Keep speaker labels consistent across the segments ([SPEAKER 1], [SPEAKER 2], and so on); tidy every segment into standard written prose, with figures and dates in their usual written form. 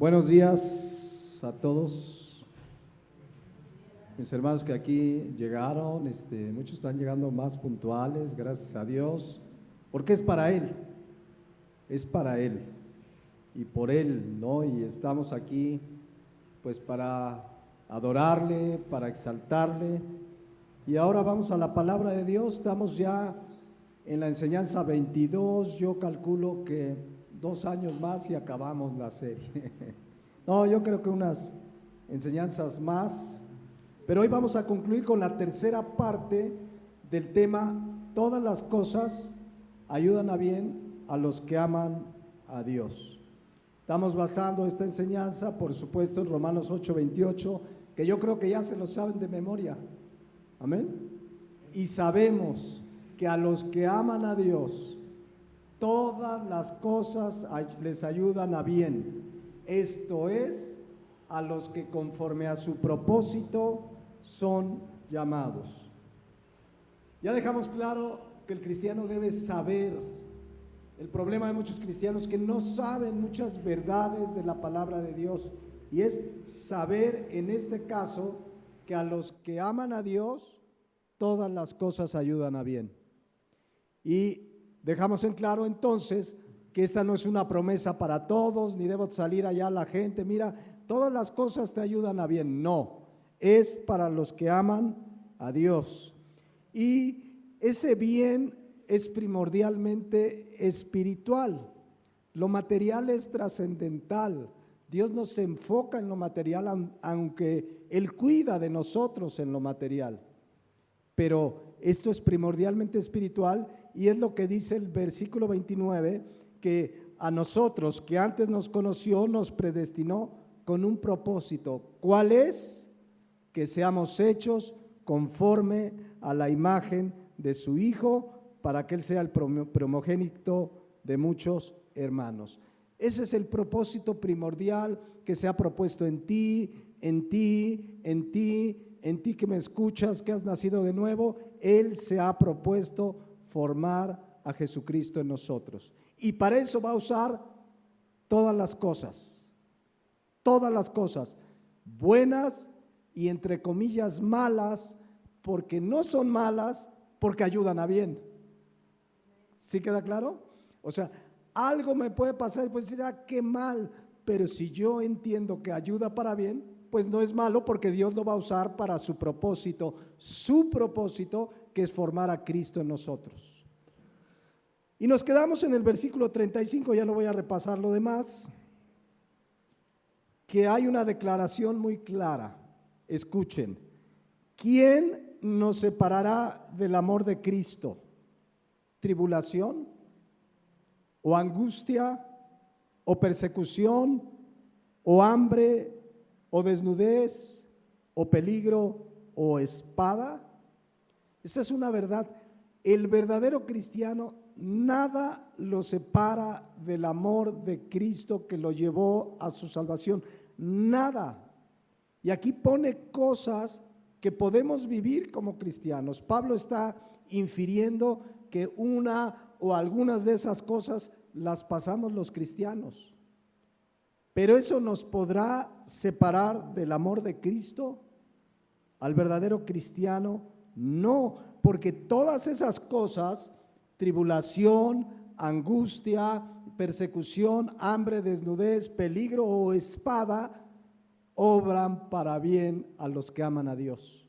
[SPEAKER 1] Buenos días a todos, mis hermanos que aquí llegaron, muchos están llegando más puntuales, gracias a Dios, porque es para Él y por Él, ¿no? Y estamos aquí pues para adorarle, para exaltarle. Y ahora vamos a la palabra de Dios. Estamos ya en la enseñanza 22, yo calculo que 2 años más y acabamos la serie. No, yo creo que unas enseñanzas más, pero hoy vamos a concluir con la tercera parte del tema: todas las cosas ayudan a bien a los que aman a Dios. Estamos basando esta enseñanza, por supuesto, en Romanos 8:28, que yo creo que ya se lo saben de memoria. Amén. Y sabemos que a los que aman a Dios, todas las cosas les ayudan a bien. Esto es, a los que conforme a su propósito son llamados. Ya dejamos claro que el cristiano debe saber. El problema de muchos cristianos es que no saben muchas verdades de la palabra de Dios, y es saber en este caso que a los que aman a Dios todas las cosas ayudan a bien. Y dejamos en claro entonces que esta no es una promesa para todos, ni debo salir allá a la gente, mira, todas las cosas te ayudan a bien. No, es para los que aman a Dios. Y ese bien es primordialmente espiritual. Lo material es trascendental. Dios no se enfoca en lo material, aunque Él cuida de nosotros en lo material. Pero esto es primordialmente espiritual, y es lo que dice el versículo 29, que a nosotros que antes nos conoció, nos predestinó con un propósito. ¿Cuál es? Que seamos hechos conforme a la imagen de su Hijo, para que Él sea el primogénito de muchos hermanos. Ese es el propósito primordial que se ha propuesto en ti, en ti, en ti, en ti que me escuchas, que has nacido de nuevo. Él se ha propuesto formar a Jesucristo en nosotros. Y para eso va a usar todas las cosas, buenas y entre comillas malas, porque no son malas, porque ayudan a bien. ¿Sí queda claro? O sea, algo me puede pasar y puede decir, qué mal, pero si yo entiendo que ayuda para bien, pues no es malo, porque Dios lo va a usar para su propósito que es formar a Cristo en nosotros. Y nos quedamos en el versículo 35, ya no voy a repasar lo demás, que hay una declaración muy clara. Escuchen: ¿quién nos separará del amor de Cristo? ¿Tribulación? ¿O angustia? ¿O persecución? ¿O hambre? ¿O desnudez? ¿O peligro? ¿O espada? Esta es una verdad. El verdadero cristiano, nada lo separa del amor de Cristo que lo llevó a su salvación. Nada. Y aquí pone cosas que podemos vivir como cristianos. Pablo está infiriendo que una o algunas de esas cosas las pasamos los cristianos. Pero eso nos podrá separar del amor de Cristo. Al verdadero cristiano, no, porque todas esas cosas, tribulación, angustia, persecución, hambre, desnudez, peligro o espada, obran para bien a los que aman a Dios.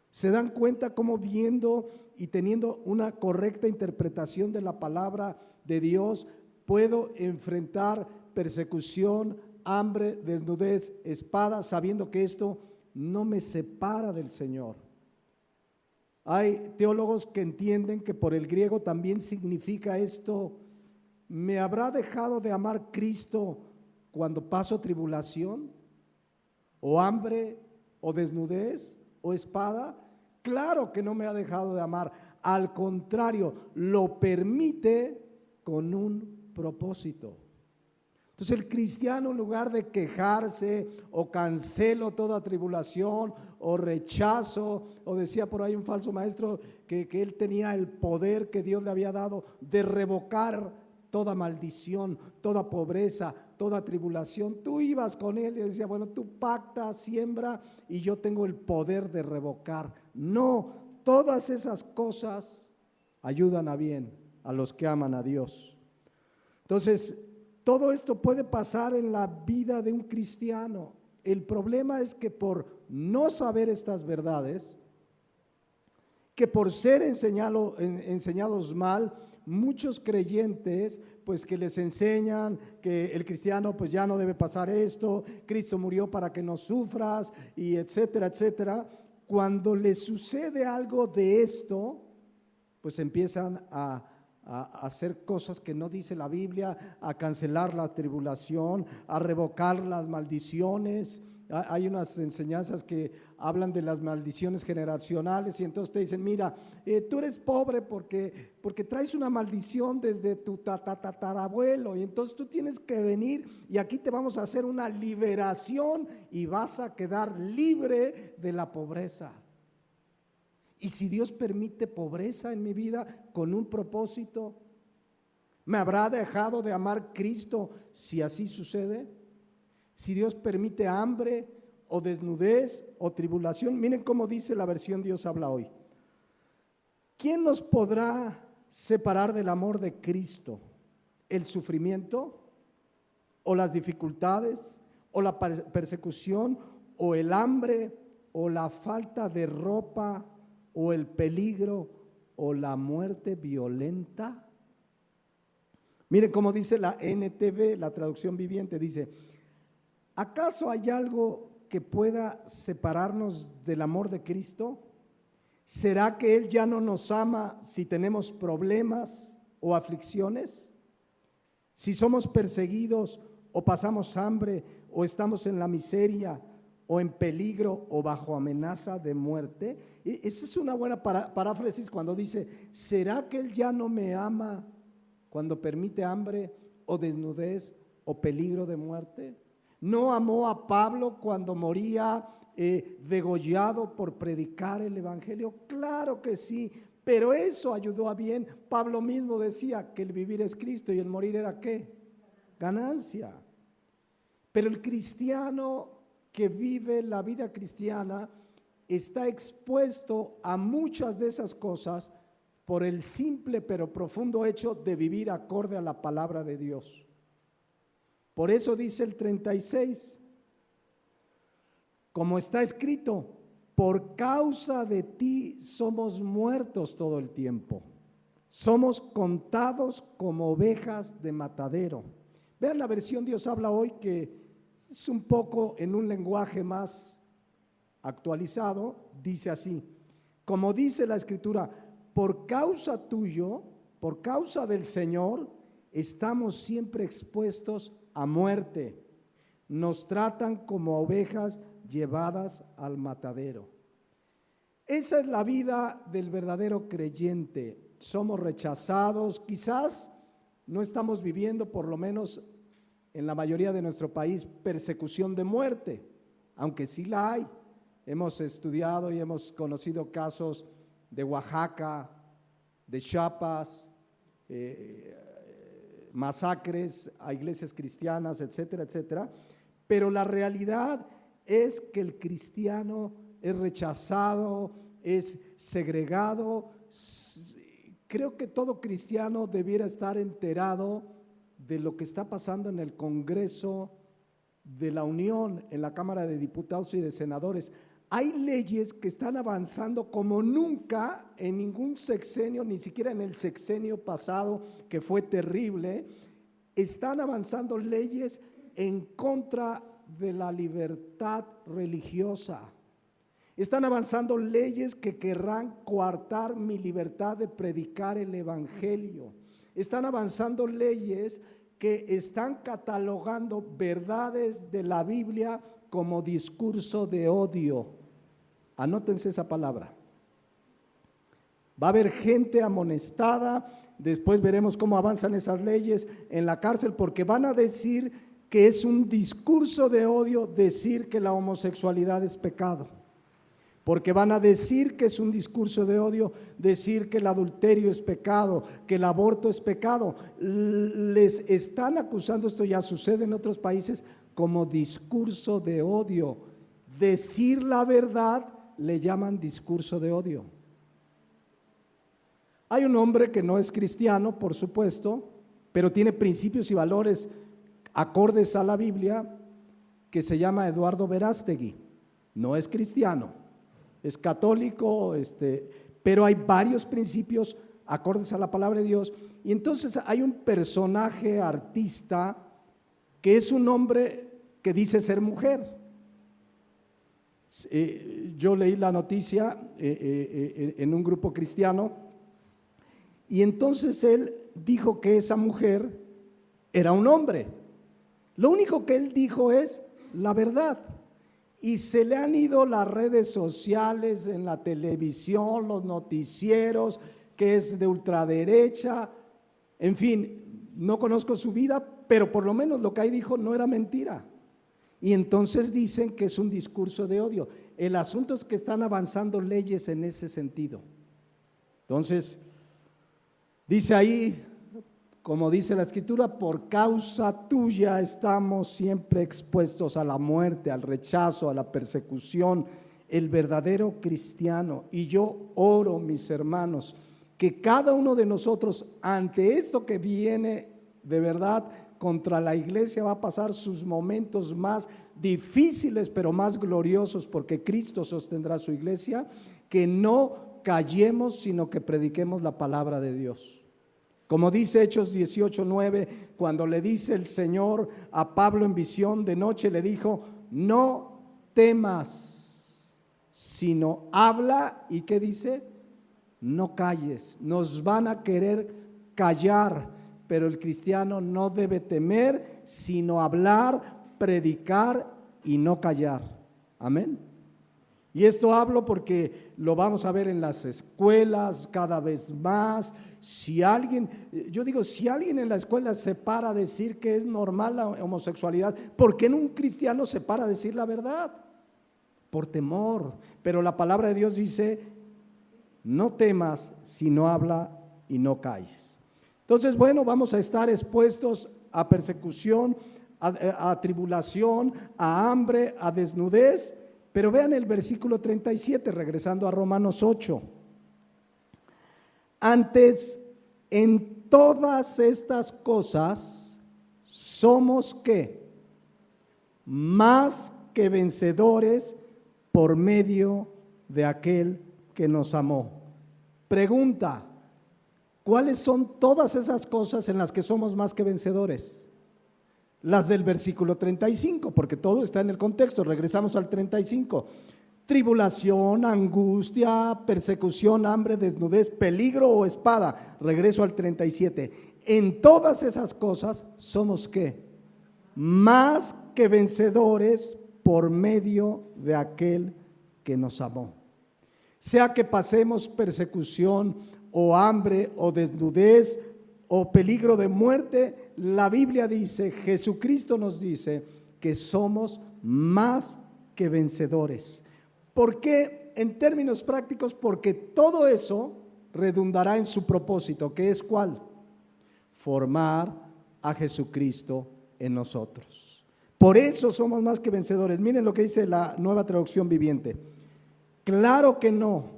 [SPEAKER 1] ¿Se dan cuenta cómo, viendo y teniendo una correcta interpretación de la palabra de Dios, puedo enfrentar persecución, hambre, desnudez, espada, sabiendo que esto no me separa del Señor? Hay teólogos que entienden que por el griego también significa esto: ¿me habrá dejado de amar Cristo cuando paso tribulación, o hambre, o desnudez, o espada? Claro que no me ha dejado de amar, al contrario, lo permite con un propósito. Entonces el cristiano, en lugar de quejarse o cancelo toda tribulación o rechazo, o decía por ahí un falso maestro que él tenía el poder que Dios le había dado de revocar toda maldición, toda pobreza, toda tribulación. Tú ibas con él y decía, bueno, tú pacta, siembra y yo tengo el poder de revocar. No, todas esas cosas ayudan a bien a los que aman a Dios. Entonces, todo esto puede pasar en la vida de un cristiano. El problema es que por no saber estas verdades, que por ser enseñados mal, muchos creyentes, pues que les enseñan que el cristiano pues ya no debe pasar esto, Cristo murió para que no sufras y etcétera, etcétera. Cuando les sucede algo de esto, pues empiezan a hacer cosas que no dice la Biblia, a cancelar la tribulación, a revocar las maldiciones. Hay unas enseñanzas que hablan de las maldiciones generacionales y entonces te dicen, mira, tú eres pobre porque traes una maldición desde tu tatarabuelo y entonces tú tienes que venir y aquí te vamos a hacer una liberación y vas a quedar libre de la pobreza. Y si Dios permite pobreza en mi vida con un propósito, ¿me habrá dejado de amar Cristo si así sucede? Si Dios permite hambre o desnudez o tribulación, miren cómo dice la versión Dios habla hoy. ¿Quién nos podrá separar del amor de Cristo? ¿El sufrimiento o las dificultades o la persecución o el hambre o la falta de ropa o el peligro o la muerte violenta? Miren cómo dice la NTV, la traducción viviente, dice: ¿acaso hay algo que pueda separarnos del amor de Cristo? ¿Será que Él ya no nos ama si tenemos problemas o aflicciones? Si somos perseguidos o pasamos hambre o estamos en la miseria o en peligro o bajo amenaza de muerte. Esa es una buena paráfrasis cuando dice, ¿será que Él ya no me ama cuando permite hambre o desnudez o peligro de muerte? ¿No amó a Pablo cuando moría degollado por predicar el evangelio? Claro que sí, pero eso ayudó a bien. Pablo mismo decía que el vivir es Cristo y el morir era ¿qué? Ganancia. Pero el cristiano que vive la vida cristiana está expuesto a muchas de esas cosas por el simple pero profundo hecho de vivir acorde a la palabra de Dios. Por eso dice el 36, como está escrito, por causa de ti somos muertos todo el tiempo, somos contados como ovejas de matadero. Vean la versión Dios habla hoy, que es un poco en un lenguaje más actualizado, dice así, como dice la Escritura, por causa tuyo, por causa del Señor, estamos siempre expuestos a muerte. Nos tratan como ovejas llevadas al matadero. Esa es la vida del verdadero creyente. Somos rechazados, quizás no estamos viviendo, por lo menos en la mayoría de nuestro país, persecución de muerte, aunque sí la hay. Hemos estudiado y hemos conocido casos de Oaxaca, de Chiapas, masacres a iglesias cristianas, etcétera, etcétera. Pero la realidad es que el cristiano es rechazado, es segregado. Creo que todo cristiano debiera estar enterado de lo que está pasando en el Congreso de la Unión, en la Cámara de Diputados y de Senadores. Hay leyes que están avanzando como nunca en ningún sexenio, ni siquiera en el sexenio pasado, que fue terrible. Están avanzando leyes en contra de la libertad religiosa. Están avanzando leyes que querrán coartar mi libertad de predicar el evangelio. Están avanzando leyes que están catalogando verdades de la Biblia como discurso de odio. Anótense esa palabra. Va a haber gente amonestada, después veremos cómo avanzan esas leyes en la cárcel, porque van a decir que es un discurso de odio decir que la homosexualidad es pecado. porque van a decir que es un discurso de odio, decir que el adulterio es pecado, que el aborto es pecado. Les están acusando, esto ya sucede en otros países, como discurso de odio. Decir la verdad le llaman discurso de odio. Hay un hombre que no es cristiano, por supuesto, pero tiene principios y valores acordes a la Biblia, que se llama Eduardo Verástegui. No es cristiano, es católico, pero hay varios principios acordes a la palabra de Dios. Y entonces hay un personaje artista que es un hombre que dice ser mujer. Yo leí la noticia en un grupo cristiano, y entonces él dijo que esa mujer era un hombre. Lo único que él dijo es la verdad. Y se le han ido las redes sociales, en la televisión, los noticieros, que es de ultraderecha, en fin, no conozco su vida, pero por lo menos lo que ahí dijo no era mentira. Y entonces dicen que es un discurso de odio. El asunto es que están avanzando leyes en ese sentido. Entonces, dice ahí, como dice la Escritura, por causa tuya estamos siempre expuestos a la muerte, al rechazo, a la persecución, el verdadero cristiano. Y yo oro, mis hermanos, que cada uno de nosotros, ante esto que viene de verdad contra la iglesia, va a pasar sus momentos más difíciles, pero más gloriosos, porque Cristo sostendrá su iglesia, que no callemos, sino que prediquemos la palabra de Dios. Como dice Hechos 18:9, cuando le dice el Señor a Pablo en visión de noche, le dijo: no temas, sino habla. ¿Y qué dice? No calles. Nos van a querer callar, pero el cristiano no debe temer, sino hablar, predicar y no callar. Amén. Y esto hablo porque lo vamos a ver en las escuelas cada vez más. Si alguien en la escuela se para a decir que es normal la homosexualidad, ¿por qué en un cristiano se para a decir la verdad? Por temor. Pero la palabra de Dios dice: no temas, sino habla y no calles. Entonces, bueno, vamos a estar expuestos a persecución, a tribulación, a hambre, a desnudez. Pero vean el versículo 37, regresando a Romanos 8. Antes, en todas estas cosas, somos ¿qué? Más que vencedores por medio de aquel que nos amó. Pregunta: ¿cuáles son todas esas cosas en las que somos más que vencedores? Las del versículo 35, porque todo está en el contexto. Regresamos al 35. Tribulación, angustia, persecución, hambre, desnudez, peligro o espada. Regreso al 37. En todas esas cosas somos ¿qué? Más que vencedores por medio de aquel que nos amó. Sea que pasemos persecución o hambre o desnudez o peligro de muerte, la Biblia dice, Jesucristo nos dice que somos más que vencedores. ¿Por qué? En términos prácticos, porque todo eso redundará en su propósito, que es ¿cuál? Formar a Jesucristo en nosotros. Por eso somos más que vencedores. Miren lo que dice la Nueva Traducción Viviente. Claro que no.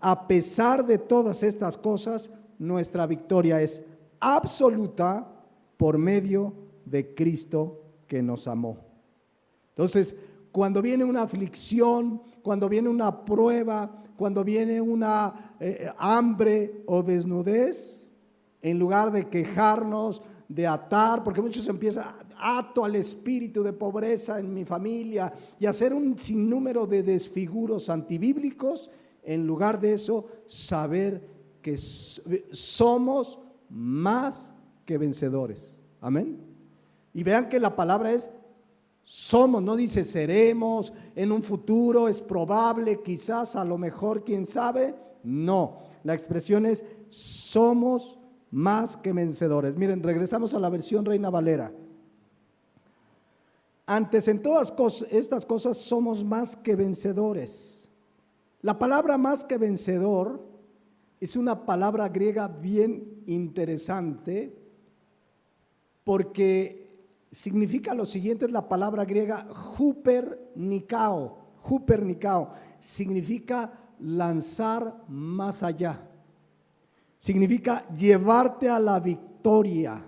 [SPEAKER 1] A pesar de todas estas cosas, nuestra victoria es absoluta por medio de Cristo que nos amó. Entonces, cuando viene una aflicción, cuando viene una prueba, cuando viene una hambre o desnudez, en lugar de quejarnos, de atar, porque muchos empiezan: ato al espíritu de pobreza en mi familia, y hacer un sinnúmero de desfiguros antibíblicos. En lugar de eso, saber que somos más que vencedores. Amén. Y vean que la palabra es somos, no dice seremos, en un futuro es probable, quizás, a lo mejor, quién sabe. No, la expresión es somos más que vencedores. Miren, regresamos a la versión Reina Valera. Antes, en todas estas cosas somos más que vencedores. La palabra más que vencedor es una palabra griega bien interesante porque significa lo siguiente, es la palabra griega hupernikao. Hupernikao significa lanzar más allá, significa llevarte a la victoria.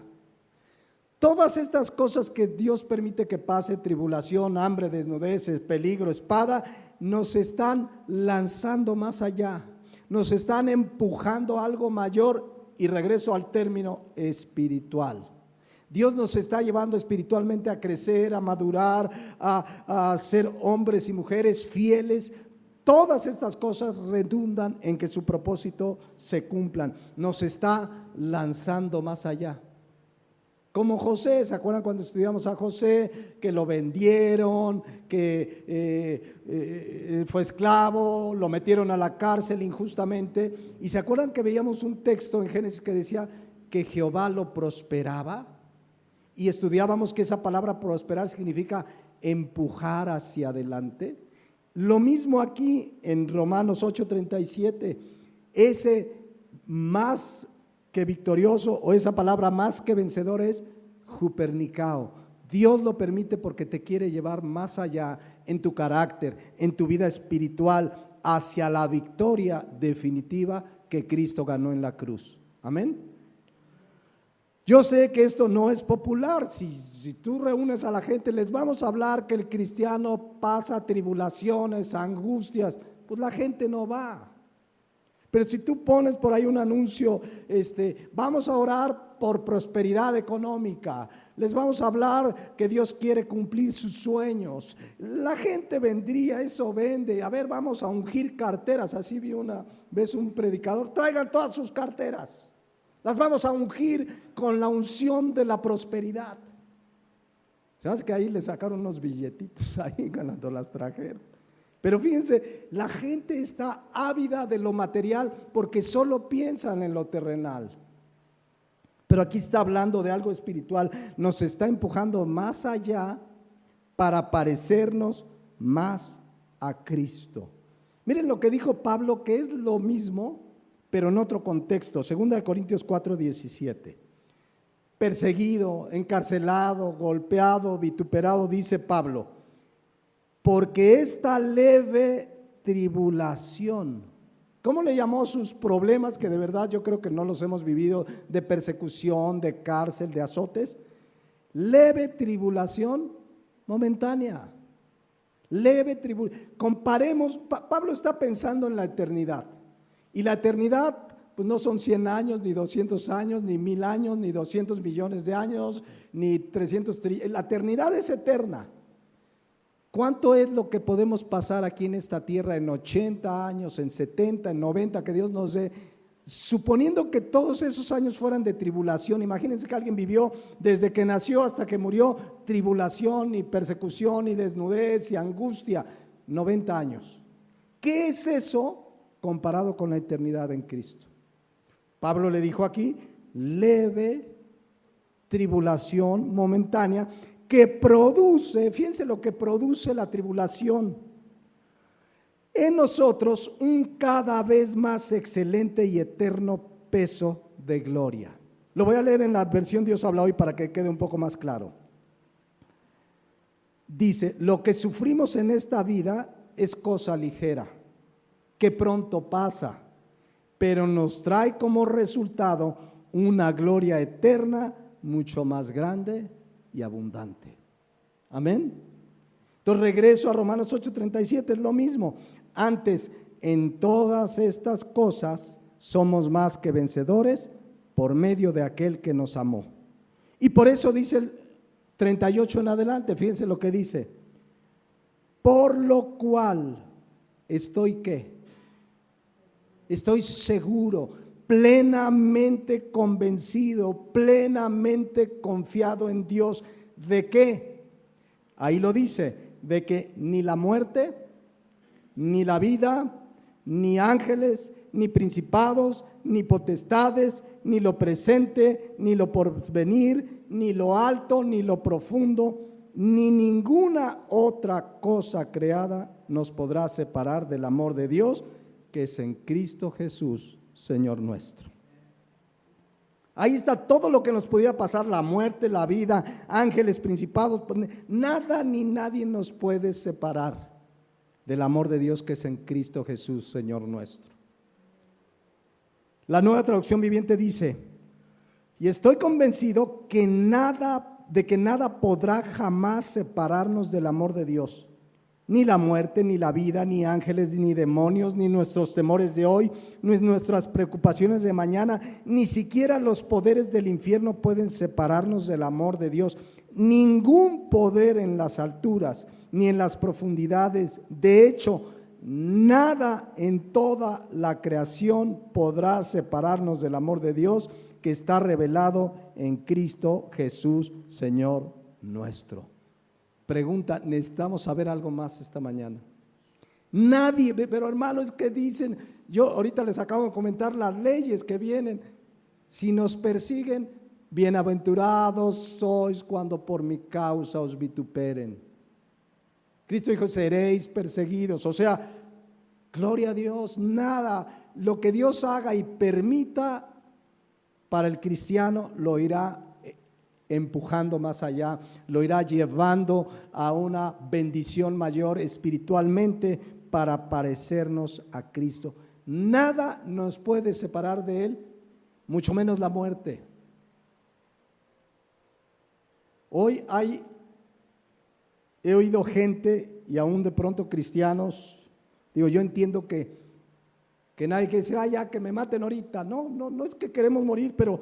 [SPEAKER 1] Todas estas cosas que Dios permite que pase, tribulación, hambre, desnudez, peligro, espada, nos están lanzando más allá, nos están empujando a algo mayor, y regreso al término espiritual. Dios nos está llevando espiritualmente a crecer, a madurar, a ser hombres y mujeres fieles. Todas estas cosas redundan en que su propósito se cumplan. Nos está lanzando más allá. Como José, ¿se acuerdan cuando estudiamos a José? Que lo vendieron, que fue esclavo, lo metieron a la cárcel injustamente. ¿Y se acuerdan que veíamos un texto en Génesis que decía que Jehová lo prosperaba? Y estudiábamos que esa palabra prosperar significa empujar hacia adelante. Lo mismo aquí en Romanos 8:37, ese más que victorioso, o esa palabra más que vencedor, es hupernikao. Dios lo permite porque te quiere llevar más allá en tu carácter, en tu vida espiritual, hacia la victoria definitiva que Cristo ganó en la cruz. Amén. Yo sé que esto no es popular. Si tú reúnes a la gente, les vamos a hablar que el cristiano pasa tribulaciones, angustias, pues la gente no va. Pero si tú pones por ahí un anuncio, vamos a orar por prosperidad económica, les vamos a hablar que Dios quiere cumplir sus sueños, la gente vendría, eso vende. A ver, vamos a ungir carteras. Así vi una vez un predicador: traigan todas sus carteras, las vamos a ungir con la unción de la prosperidad. Se me hace que ahí le sacaron unos billetitos ahí cuando las trajeron. Pero fíjense, la gente está ávida de lo material porque solo piensan en lo terrenal. Pero aquí está hablando de algo espiritual, nos está empujando más allá para parecernos más a Cristo. Miren lo que dijo Pablo, que es lo mismo, pero en otro contexto. 2 Corintios 4:17. Perseguido, encarcelado, golpeado, vituperado, dice Pablo, porque esta leve tribulación, ¿cómo le llamó sus problemas? Que de verdad yo creo que no los hemos vivido, de persecución, de cárcel, de azotes. Leve tribulación momentánea. Leve tribulación. Comparemos, Pablo está pensando en la eternidad. Y la eternidad, pues no son 100 años, ni 200 años, ni 1000 años, ni 200 millones de años, ni 300 trillones. La eternidad es eterna. ¿Cuánto es lo que podemos pasar aquí en esta tierra en 80 años, en 70, en 90, que Dios nos dé? Suponiendo que todos esos años fueran de tribulación, imagínense que alguien vivió desde que nació hasta que murió, tribulación y persecución y desnudez y angustia, 90 años. ¿Qué es eso comparado con la eternidad en Cristo? Pablo le dijo aquí, leve tribulación momentánea, que produce, fíjense lo que produce la tribulación, en nosotros un cada vez más excelente y eterno peso de gloria. Lo voy a leer en la versión Dios habla hoy para que quede un poco más claro. Dice, lo que sufrimos en esta vida es cosa ligera, que pronto pasa, pero nos trae como resultado una gloria eterna mucho más grande y abundante. Amén. Entonces regreso a Romanos 8:37, es lo mismo. Antes, en todas estas cosas somos más que vencedores por medio de aquel que nos amó. Y por eso dice el 38 en adelante, fíjense lo que dice: por lo cual estoy ¿qué? Estoy seguro, plenamente convencido, plenamente confiado en Dios. ¿De qué? Ahí lo dice, de que ni la muerte, ni la vida, ni ángeles, ni principados, ni potestades, ni lo presente, ni lo porvenir, ni lo alto, ni lo profundo, ni ninguna otra cosa creada nos podrá separar del amor de Dios que es en Cristo Jesús, Señor nuestro. Ahí está todo lo que nos pudiera pasar, la muerte, la vida, ángeles, principados, nada ni nadie nos puede separar del amor de Dios que es en Cristo Jesús, Señor nuestro. La Nueva Traducción Viviente dice: y estoy convencido de que nada podrá jamás separarnos del amor de Dios, ni la muerte, ni la vida, ni ángeles, ni demonios, ni nuestros temores de hoy, ni nuestras preocupaciones de mañana, ni siquiera los poderes del infierno pueden separarnos del amor de Dios. Ningún poder en las alturas, ni en las profundidades, de hecho, nada en toda la creación podrá separarnos del amor de Dios que está revelado en Cristo Jesús, Señor nuestro. Pregunta, ¿necesitamos saber algo más esta mañana? Nadie, pero hermano, es que dicen, yo ahorita les acabo de comentar las leyes que vienen. Si nos persiguen, bienaventurados sois cuando por mi causa os vituperen. Cristo dijo, seréis perseguidos. O sea, gloria a Dios, nada, lo que Dios haga y permita para el cristiano lo irá empujando más allá, lo irá llevando a una bendición mayor espiritualmente para parecernos a Cristo. Nada nos puede separar de Él, mucho menos la muerte. Hoy he oído gente y aún de pronto cristianos, digo, yo entiendo que nadie quiere decir, ya que me maten ahorita. No es que queremos morir, pero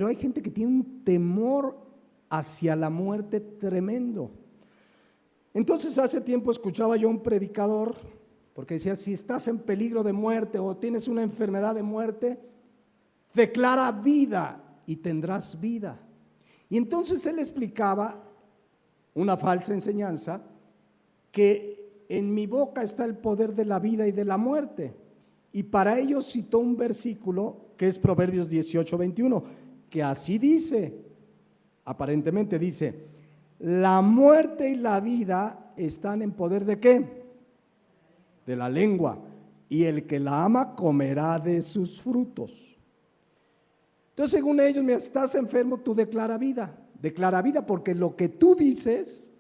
[SPEAKER 1] hay gente que tiene un temor hacia la muerte tremendo. Entonces hace tiempo escuchaba yo a un predicador, porque decía, si estás en peligro de muerte o tienes una enfermedad de muerte, declara vida y tendrás vida. Y entonces él explicaba una falsa enseñanza, que en mi boca está el poder de la vida y de la muerte. Y para ello citó un versículo que es Proverbios 18:21, que así dice, aparentemente dice, la muerte y la vida están en poder ¿de qué? De la lengua, y el que la ama comerá de sus frutos. Entonces, según ellos, si estás enfermo, tú declara vida porque lo que tú dices,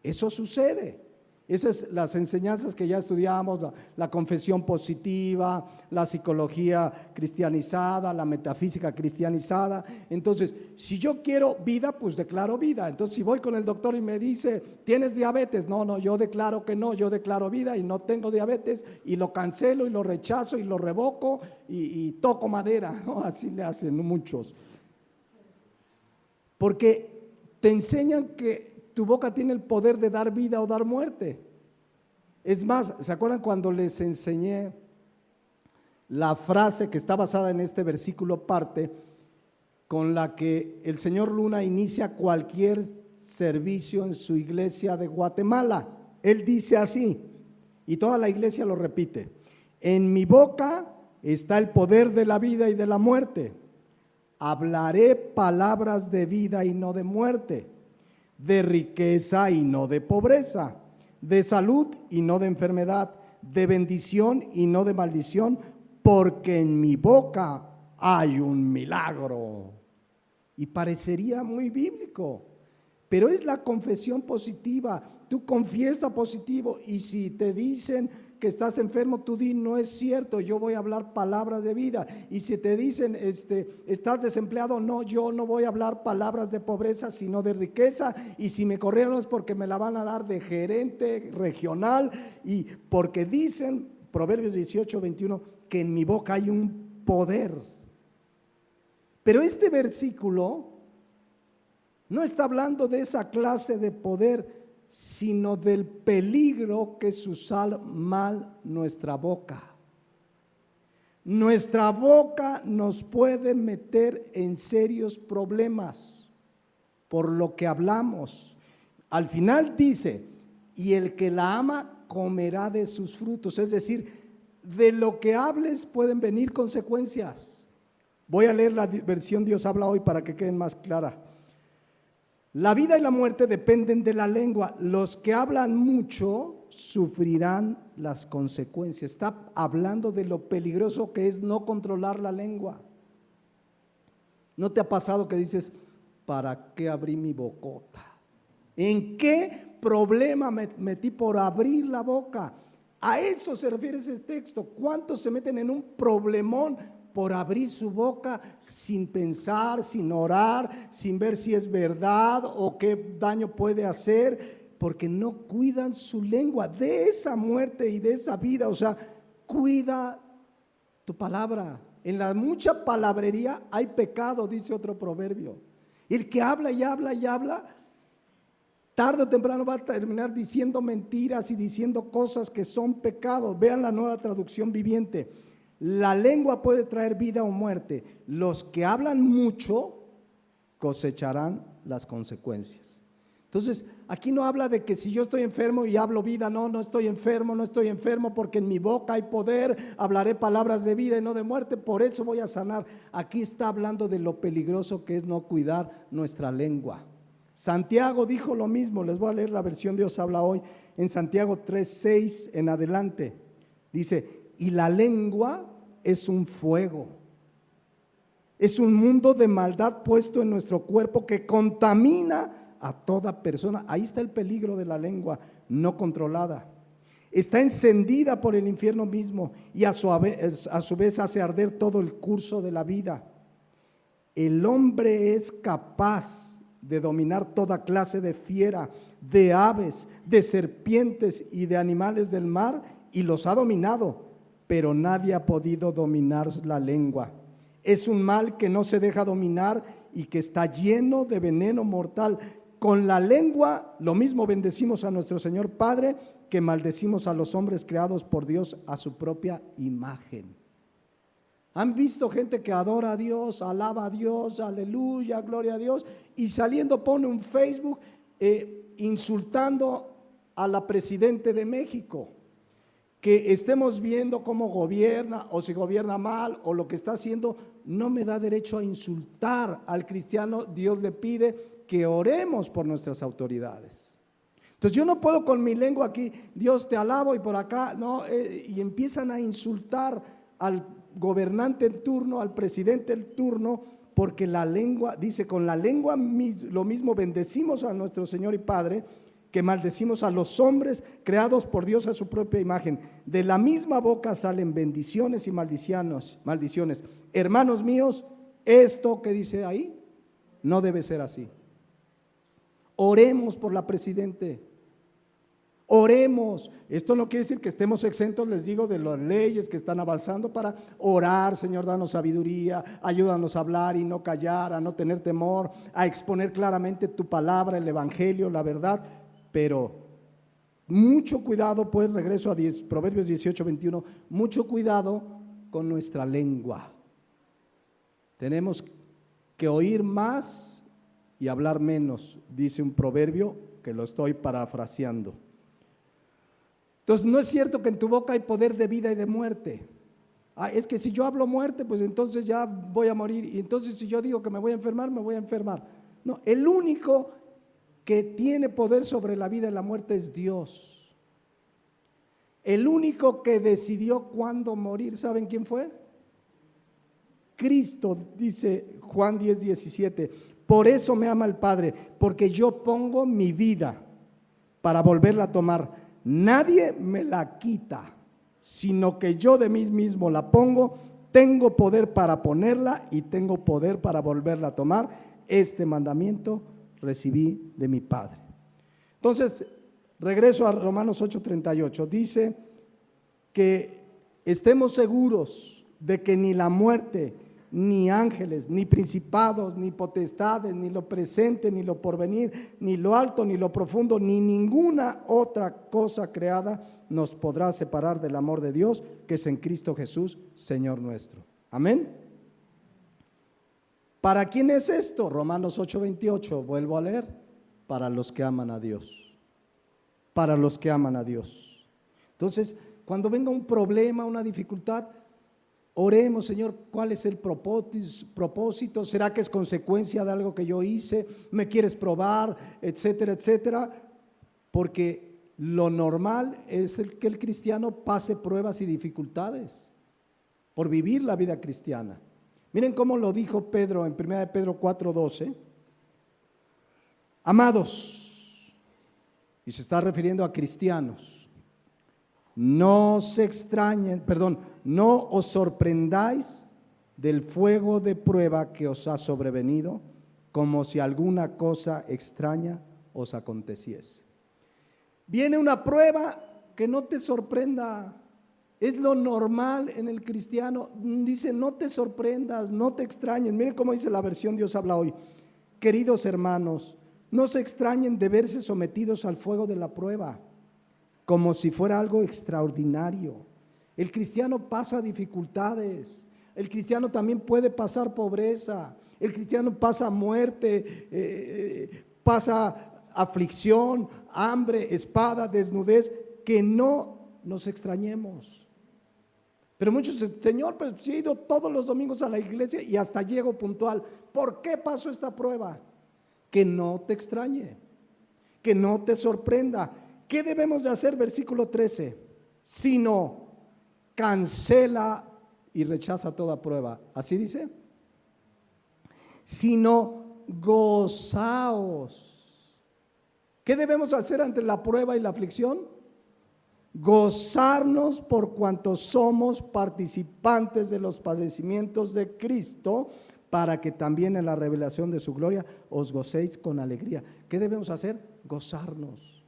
[SPEAKER 1] eso sucede. Esas son las enseñanzas que ya estudiamos, la confesión positiva, la psicología cristianizada, la metafísica cristianizada. Entonces, si yo quiero vida, pues declaro vida. Entonces, si voy con el doctor y me dice, ¿tienes diabetes? No, yo declaro que no, yo declaro vida y no tengo diabetes, y lo cancelo y lo rechazo y lo revoco y toco madera, ¿no? Así le hacen muchos. Porque te enseñan que tu boca tiene el poder de dar vida o dar muerte. Es más, ¿se acuerdan cuando les enseñé la frase que está basada en este versículo parte, con la que el señor Luna inicia cualquier servicio en su iglesia de Guatemala? Él dice así, y toda la iglesia lo repite: en mi boca está el poder de la vida y de la muerte. Hablaré palabras de vida y no de muerte, de riqueza y no de pobreza, de salud y no de enfermedad, de bendición y no de maldición, porque en mi boca hay un milagro. Y parecería muy bíblico, pero es la confesión positiva. Tú confiesa positivo, y si te dicen que estás enfermo, tú di, no es cierto, yo voy a hablar palabras de vida. Y si te dicen, estás desempleado, no, yo no voy a hablar palabras de pobreza, sino de riqueza. Y si me corrieron es porque me la van a dar de gerente regional, y porque dicen, Proverbios 18:21, que en mi boca hay un poder. Pero este versículo no está hablando de esa clase de poder, sino del peligro que es usar mal nuestra boca. Nuestra boca nos puede meter en serios problemas por lo que hablamos. Al final dice, y el que la ama comerá de sus frutos, es decir, de lo que hables pueden venir consecuencias. Voy a leer la versión Dios habla hoy para que quede más clara. La vida y la muerte dependen de la lengua. Los que hablan mucho sufrirán las consecuencias. Está hablando de lo peligroso que es no controlar la lengua. ¿No te ha pasado que dices, ¿para qué abrí mi bocota? ¿En qué problema me metí por abrir la boca? A eso se refiere ese texto. ¿Cuántos se meten en un problemón por abrir su boca sin pensar, sin orar, sin ver si es verdad o qué daño puede hacer? Porque no cuidan su lengua de esa muerte y de esa vida. O sea, cuida tu palabra. En la mucha palabrería hay pecado, dice otro proverbio. El que habla y habla y habla, tarde o temprano va a terminar diciendo mentiras y diciendo cosas que son pecados. Vean la Nueva Traducción Viviente. La lengua puede traer vida o muerte. Los que hablan mucho cosecharán las consecuencias. Entonces, aquí no habla de que si yo estoy enfermo y hablo vida, no estoy enfermo porque en mi boca hay poder, hablaré palabras de vida y no de muerte, por eso voy a sanar. Aquí está hablando de lo peligroso que es no cuidar nuestra lengua. Santiago dijo lo mismo, les voy a leer la versión Dios habla hoy, en Santiago 3:6 en adelante. Dice, y la lengua es un fuego, es un mundo de maldad puesto en nuestro cuerpo que contamina a toda persona. Ahí está el peligro de la lengua no controlada. Está encendida por el infierno mismo y a su vez hace arder todo el curso de la vida. El hombre es capaz de dominar toda clase de fiera, de aves, de serpientes y de animales del mar, y los ha dominado, pero nadie ha podido dominar la lengua. Es un mal que no se deja dominar y que está lleno de veneno mortal. Con la lengua lo mismo bendecimos a nuestro Señor Padre que maldecimos a los hombres creados por Dios a su propia imagen. ¿Han visto gente que adora a Dios, alaba a Dios, aleluya, gloria a Dios, y saliendo pone un Facebook insultando a la presidente de México? Que estemos viendo cómo gobierna o si gobierna mal o lo que está haciendo, no me da derecho a insultar al cristiano. Dios le pide que oremos por nuestras autoridades. Entonces yo no puedo con mi lengua aquí, Dios te alabo, y por acá, no, y empiezan a insultar al gobernante en turno, al presidente en turno, porque la lengua, dice, con la lengua lo mismo bendecimos a nuestro Señor y Padre, que maldecimos a los hombres creados por Dios a su propia imagen. De la misma boca salen bendiciones y maldiciones. Hermanos míos, esto que dice ahí no debe ser así. Oremos por la presidente. Oremos. Esto no quiere decir que estemos exentos, les digo, de las leyes que están avanzando para orar. Señor, danos sabiduría, ayúdanos a hablar y no callar, a no tener temor, a exponer claramente tu palabra, el evangelio, la verdad. Pero mucho cuidado, pues regreso a Proverbios 18:21, mucho cuidado con nuestra lengua. Tenemos que oír más y hablar menos, dice un proverbio que lo estoy parafraseando. Entonces, no es cierto que en tu boca hay poder de vida y de muerte. Es que si yo hablo muerte, pues entonces ya voy a morir. Y entonces si yo digo que me voy a enfermar, me voy a enfermar. No, el único que tiene poder sobre la vida y la muerte es Dios. El único que decidió cuándo morir, ¿saben quién fue? Cristo, dice Juan 10:17. Por eso me ama el Padre, porque yo pongo mi vida para volverla a tomar. Nadie me la quita, sino que yo de mí mismo la pongo. Tengo poder para ponerla y tengo poder para volverla a tomar. Este mandamiento recibí de mi Padre. Entonces, regreso a Romanos 8:38. Dice que estemos seguros de que ni la muerte, ni ángeles, ni principados, ni potestades, ni lo presente, ni lo porvenir, ni lo alto, ni lo profundo, ni ninguna otra cosa creada nos podrá separar del amor de Dios que es en Cristo Jesús, Señor nuestro. Amén. ¿Para quién es esto? Romanos 8:28, vuelvo a leer. Para los que aman a Dios. Para los que aman a Dios. Entonces, cuando venga un problema, una dificultad, Oremos, Señor, ¿cuál es el propósito? ¿Será que es consecuencia de algo que yo hice? ¿Me quieres probar? Etcétera, etcétera. Porque lo normal es que el cristiano pase pruebas y dificultades por vivir la vida cristiana. Miren cómo lo dijo Pedro en 1 Pedro 4:12. Amados, y se está refiriendo a cristianos, no os sorprendáis del fuego de prueba que os ha sobrevenido, como si alguna cosa extraña os aconteciese. Viene una prueba, que no te sorprenda. Es lo normal en el cristiano. Dice, no te sorprendas, no te extrañes. Miren cómo dice la versión Dios habla hoy. Queridos hermanos, no se extrañen de verse sometidos al fuego de la prueba, como si fuera algo extraordinario. El cristiano pasa dificultades. El cristiano también puede pasar pobreza. El cristiano pasa muerte, pasa aflicción, hambre, espada, desnudez. Que no nos extrañemos. Pero muchos dicen, Señor, pues sí he ido todos los domingos a la iglesia y hasta llego puntual. ¿Por qué pasó esta prueba? Que no te extrañe, que no te sorprenda. ¿Qué debemos de hacer? Versículo 13. Sino cancela y rechaza toda prueba. ¿Así dice? Sino gozaos. ¿Qué debemos hacer ante la prueba y la aflicción? Gozarnos por cuanto somos participantes de los padecimientos de Cristo, para que también en la revelación de su gloria os gocéis con alegría. ¿Qué debemos hacer? Gozarnos.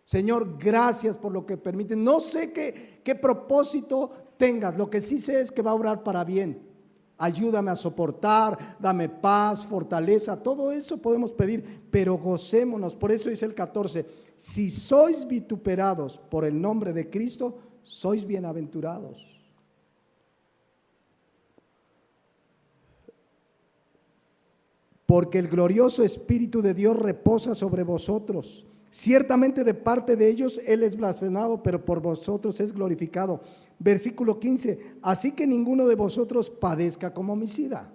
[SPEAKER 1] Señor, gracias por lo que permites. No sé qué propósito tengas, lo que sí sé es que va a obrar para bien. Ayúdame a soportar, dame paz, fortaleza, todo eso podemos pedir, pero gocémonos. Por eso dice el 14, si sois vituperados por el nombre de Cristo, sois bienaventurados. Porque el glorioso Espíritu de Dios reposa sobre vosotros. Ciertamente de parte de ellos Él es blasfemado, pero por vosotros es glorificado. Versículo 15, así que ninguno de vosotros padezca como homicida.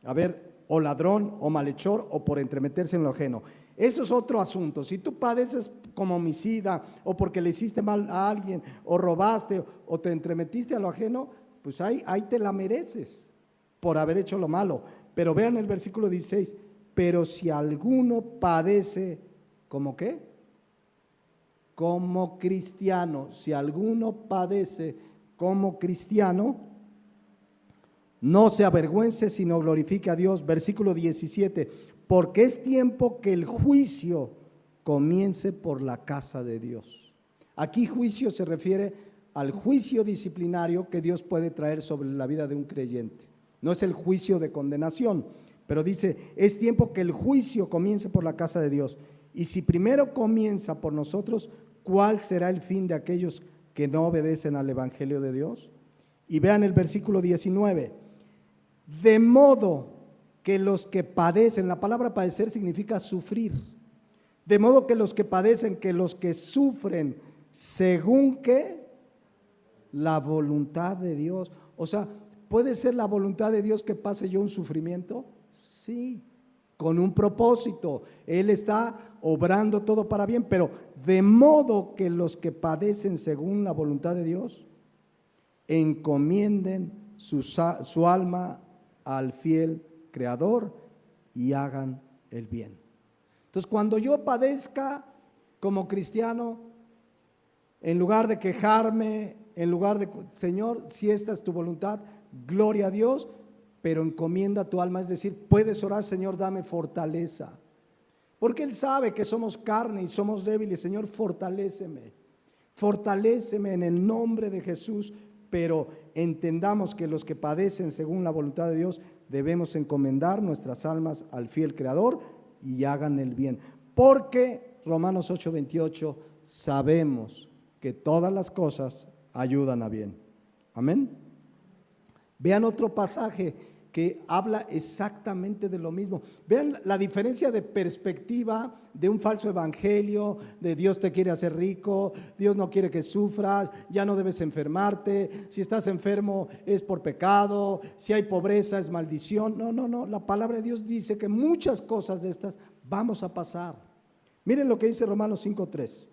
[SPEAKER 1] A ver, o ladrón, o malhechor, o por entremeterse en lo ajeno. Eso es otro asunto. Si tú padeces como homicida, o porque le hiciste mal a alguien, o robaste, o te entremetiste a lo ajeno, pues ahí te la mereces por haber hecho lo malo. Pero vean el versículo 16, pero si alguno padece, ¿como qué? Como cristiano. Si alguno padece como cristiano, no se avergüence, sino glorifique a Dios. Versículo 17, porque es tiempo que el juicio comience por la casa de Dios. Aquí juicio se refiere al juicio disciplinario que Dios puede traer sobre la vida de un creyente. No es el juicio de condenación, pero dice, es tiempo que el juicio comience por la casa de Dios. Y si primero comienza por nosotros, ¿cuál será el fin de aquellos que no obedecen al Evangelio de Dios? Y vean el versículo 19. De modo que los que padecen, la palabra padecer significa sufrir. De modo que los que padecen, que los que sufren, según que la voluntad de Dios. O sea, ¿puede ser la voluntad de Dios que pase yo un sufrimiento? Sí, con un propósito. Él está obrando todo para bien, pero de modo que los que padecen según la voluntad de Dios, encomienden su alma al fiel Creador y hagan el bien. Entonces, cuando yo padezca como cristiano, en lugar de quejarme, en lugar de, Señor, si esta es tu voluntad, gloria a Dios, pero encomienda tu alma, es decir, puedes orar, Señor, dame fortaleza, porque Él sabe que somos carne y somos débiles. Señor, fortaléceme en el nombre de Jesús, pero entendamos que los que padecen según la voluntad de Dios, debemos encomendar nuestras almas al fiel Creador y hagan el bien, porque Romanos 8:28, sabemos que todas las cosas ayudan a bien. Amén. Vean otro pasaje que habla exactamente de lo mismo. Vean la diferencia de perspectiva de un falso evangelio, de Dios te quiere hacer rico, Dios no quiere que sufras, ya no debes enfermarte, si estás enfermo es por pecado, si hay pobreza es maldición. No, la palabra de Dios dice que muchas cosas de estas vamos a pasar. Miren lo que dice Romanos 5:3.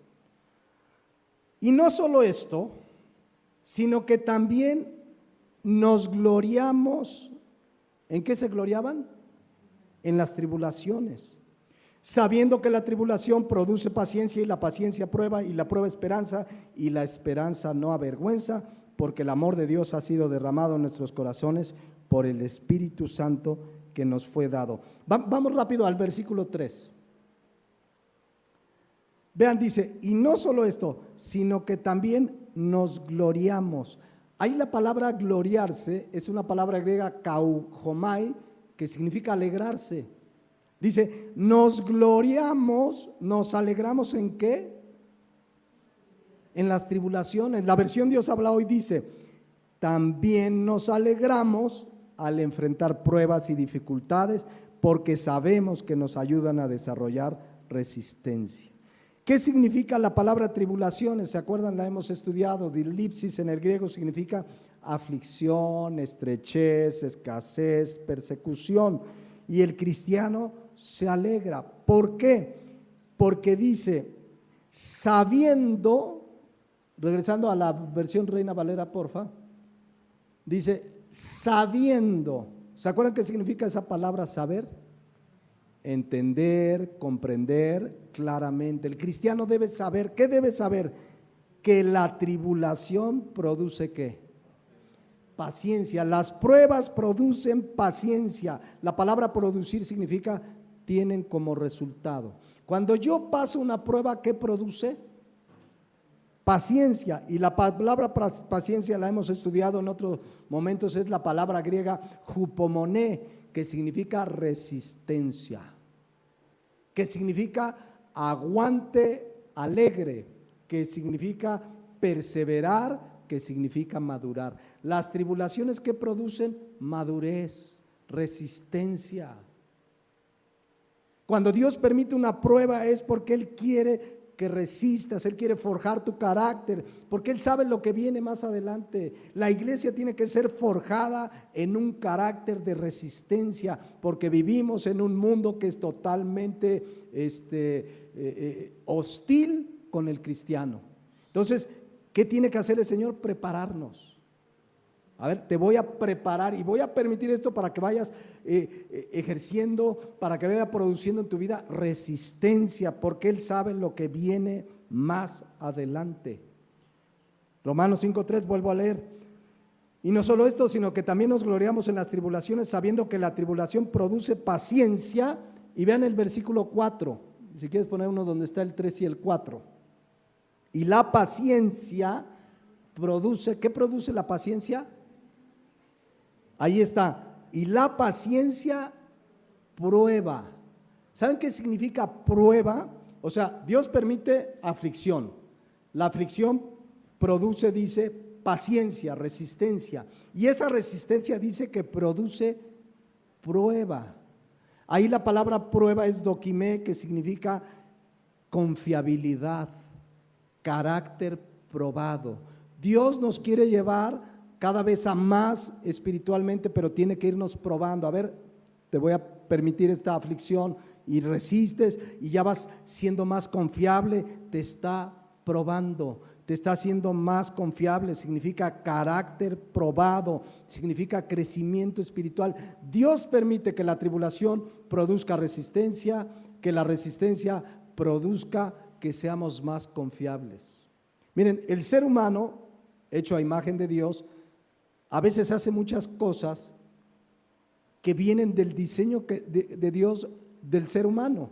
[SPEAKER 1] Y no solo esto, sino que también nos gloriamos. ¿En qué se gloriaban? En las tribulaciones, sabiendo que la tribulación produce paciencia y la paciencia prueba y la prueba esperanza y la esperanza no avergüenza, porque el amor de Dios ha sido derramado en nuestros corazones por el Espíritu Santo que nos fue dado. Vamos rápido al versículo 3. Vean, dice, y no solo esto, sino que también nos gloriamos. Ahí la palabra gloriarse es una palabra griega kaujomai, que significa alegrarse. Dice, nos gloriamos, nos alegramos ¿en qué? En las tribulaciones. La versión Dios habla hoy dice, también nos alegramos al enfrentar pruebas y dificultades porque sabemos que nos ayudan a desarrollar resistencia. ¿Qué significa la palabra tribulaciones? ¿Se acuerdan? La hemos estudiado. Dilipsis en el griego significa aflicción, estrechez, escasez, persecución. Y el cristiano se alegra. ¿Por qué? Porque dice, sabiendo, regresando a la versión Reina Valera, porfa, dice, sabiendo. ¿Se acuerdan qué significa esa palabra saber? Entender, comprender claramente. El cristiano debe saber, ¿qué debe saber? Que la tribulación produce ¿qué? Paciencia. Las pruebas producen paciencia. La palabra producir significa tienen como resultado. Cuando yo paso una prueba, ¿qué produce? Paciencia. Y la palabra paciencia la hemos estudiado en otros momentos, es la palabra griega hupomoné, que significa resistencia, que significa aguante alegre, que significa perseverar, que significa madurar. Las tribulaciones que producen madurez, resistencia. Cuando Dios permite una prueba es porque Él quiere que resistas, Él quiere forjar tu carácter, porque Él sabe lo que viene más adelante. La iglesia tiene que ser forjada en un carácter de resistencia, porque vivimos en un mundo que es totalmente hostil con el cristiano. Entonces, ¿qué tiene que hacer el Señor? Prepararnos. A ver, te voy a preparar y voy a permitir esto para que vayas ejerciendo, para que vaya produciendo en tu vida resistencia, porque Él sabe lo que viene más adelante. Romanos 5:3, vuelvo a leer. Y no solo esto, sino que también nos gloriamos en las tribulaciones, sabiendo que la tribulación produce paciencia. Y vean el versículo 4, si quieres poner uno donde está el 3 y el 4. Y la paciencia produce, ¿qué produce la paciencia? Ahí está. Y la paciencia prueba. ¿Saben qué significa prueba? O sea, Dios permite aflicción. La aflicción produce, dice, paciencia, resistencia. Y esa resistencia dice que produce prueba. Ahí la palabra prueba es dokimé, que significa confiabilidad, carácter probado. Dios nos quiere llevar cada vez a más espiritualmente, pero tiene que irnos probando. A ver, te voy a permitir esta aflicción y resistes y ya vas siendo más confiable, te está probando, te está haciendo más confiable, significa carácter probado, significa crecimiento espiritual. Dios permite que la tribulación produzca resistencia, que la resistencia produzca que seamos más confiables. Miren, el ser humano, hecho a imagen de Dios, a veces hace muchas cosas que vienen del diseño de Dios del ser humano.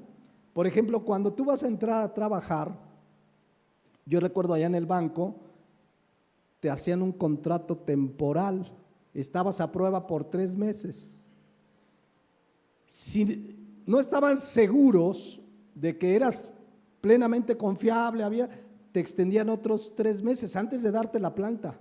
[SPEAKER 1] Por ejemplo, cuando tú vas a entrar a trabajar, yo recuerdo allá en el banco, te hacían un contrato temporal, estabas a prueba por 3 meses. Si no estaban seguros de que eras plenamente confiable, te extendían otros 3 meses antes de darte la planta.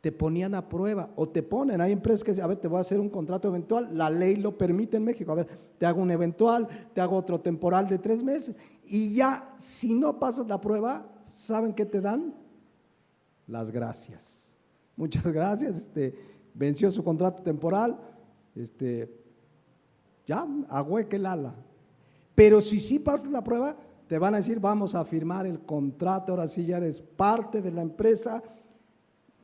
[SPEAKER 1] te ponían a prueba o te ponen. Hay empresas que dicen, a ver, te voy a hacer un contrato eventual, la ley lo permite en México, a ver, te hago un eventual, te hago otro temporal de 3 meses y ya si no pasas la prueba, ¿saben qué te dan? Las gracias. Muchas gracias, venció su contrato temporal, ya, agüeque el ala. Pero si sí pasas la prueba, te van a decir, vamos a firmar el contrato, ahora sí ya eres parte de la empresa.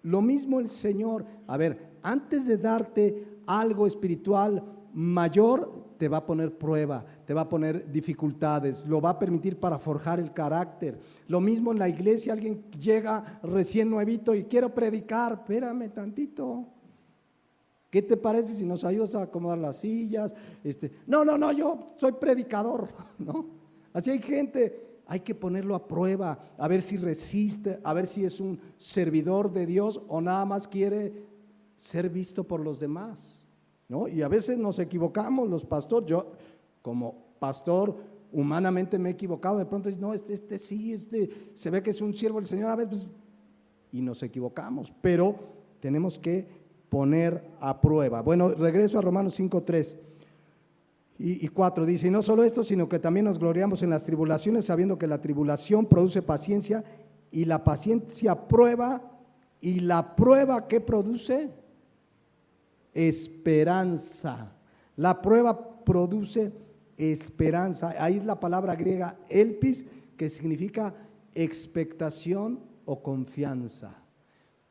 [SPEAKER 1] Lo mismo el Señor, a ver, antes de darte algo espiritual mayor, te va a poner prueba, te va a poner dificultades, lo va a permitir para forjar el carácter. Lo mismo en la iglesia, alguien llega recién nuevito y quiero predicar, espérame tantito. ¿Qué te parece si nos ayudas a acomodar las sillas? No, yo soy predicador, ¿no? Así hay gente. Hay que ponerlo a prueba, a ver si resiste, a ver si es un servidor de Dios o nada más quiere ser visto por los demás, ¿no? Y a veces nos equivocamos los pastores. Yo como pastor humanamente me he equivocado, de pronto dices, no, sí, se ve que es un siervo del Señor, a veces, y nos equivocamos, pero tenemos que poner a prueba. Bueno, regreso a Romanos 5:3. Y 4 dice, y no solo esto, sino que también nos gloriamos en las tribulaciones, sabiendo que la tribulación produce paciencia, y la paciencia prueba, y la prueba ¿qué produce? Esperanza. La prueba produce esperanza. Ahí es la palabra griega elpis, que significa expectación o confianza.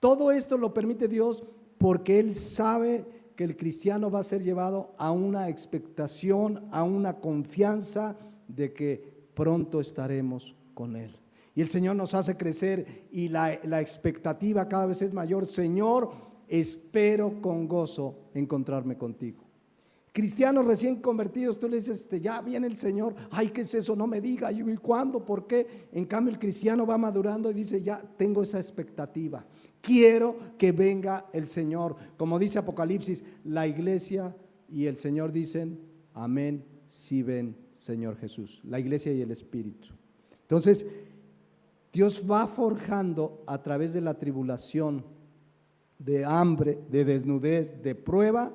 [SPEAKER 1] Todo esto lo permite Dios porque Él sabe que el cristiano va a ser llevado a una expectación, a una confianza de que pronto estaremos con Él. Y el Señor nos hace crecer y la expectativa cada vez es mayor. Señor, espero con gozo encontrarme contigo. Cristianos recién convertidos, tú le dices, ya viene el Señor, ay, ¿qué es eso? No me diga, ¿y cuándo? ¿Por qué? En cambio el cristiano va madurando y dice, ya tengo esa expectativa. Quiero que venga el Señor. Como dice Apocalipsis, la iglesia y el Señor dicen, amén, sí ven, Señor Jesús. La iglesia y el Espíritu. Entonces, Dios va forjando a través de la tribulación, de hambre, de desnudez, de prueba,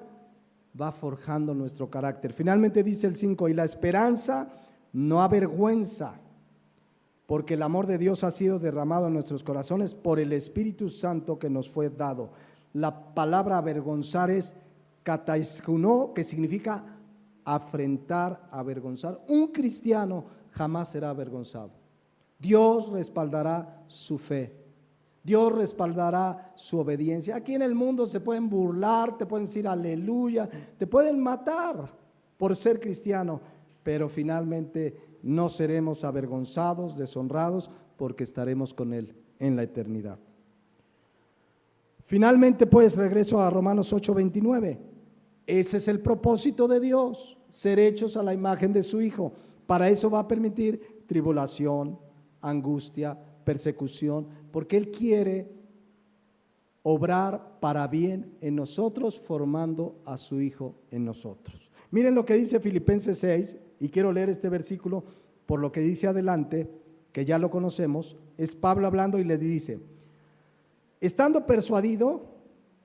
[SPEAKER 1] va forjando nuestro carácter. Finalmente dice el 5, y la esperanza no avergüenza, porque el amor de Dios ha sido derramado en nuestros corazones por el Espíritu Santo que nos fue dado. La palabra avergonzar es kataiskuno, que significa afrentar, avergonzar. Un cristiano jamás será avergonzado. Dios respaldará su fe. Dios respaldará su obediencia. Aquí en el mundo se pueden burlar, te pueden decir aleluya, te pueden matar por ser cristiano, pero finalmente no seremos avergonzados, deshonrados, porque estaremos con Él en la eternidad. Finalmente, pues, regreso a Romanos 8:29. Ese es el propósito de Dios, ser hechos a la imagen de su Hijo. Para eso va a permitir tribulación, angustia, persecución, porque Él quiere obrar para bien en nosotros, formando a su Hijo en nosotros. Miren lo que dice Filipenses 6, y quiero leer este versículo por lo que dice adelante, que ya lo conocemos. Es Pablo hablando y le dice, estando persuadido,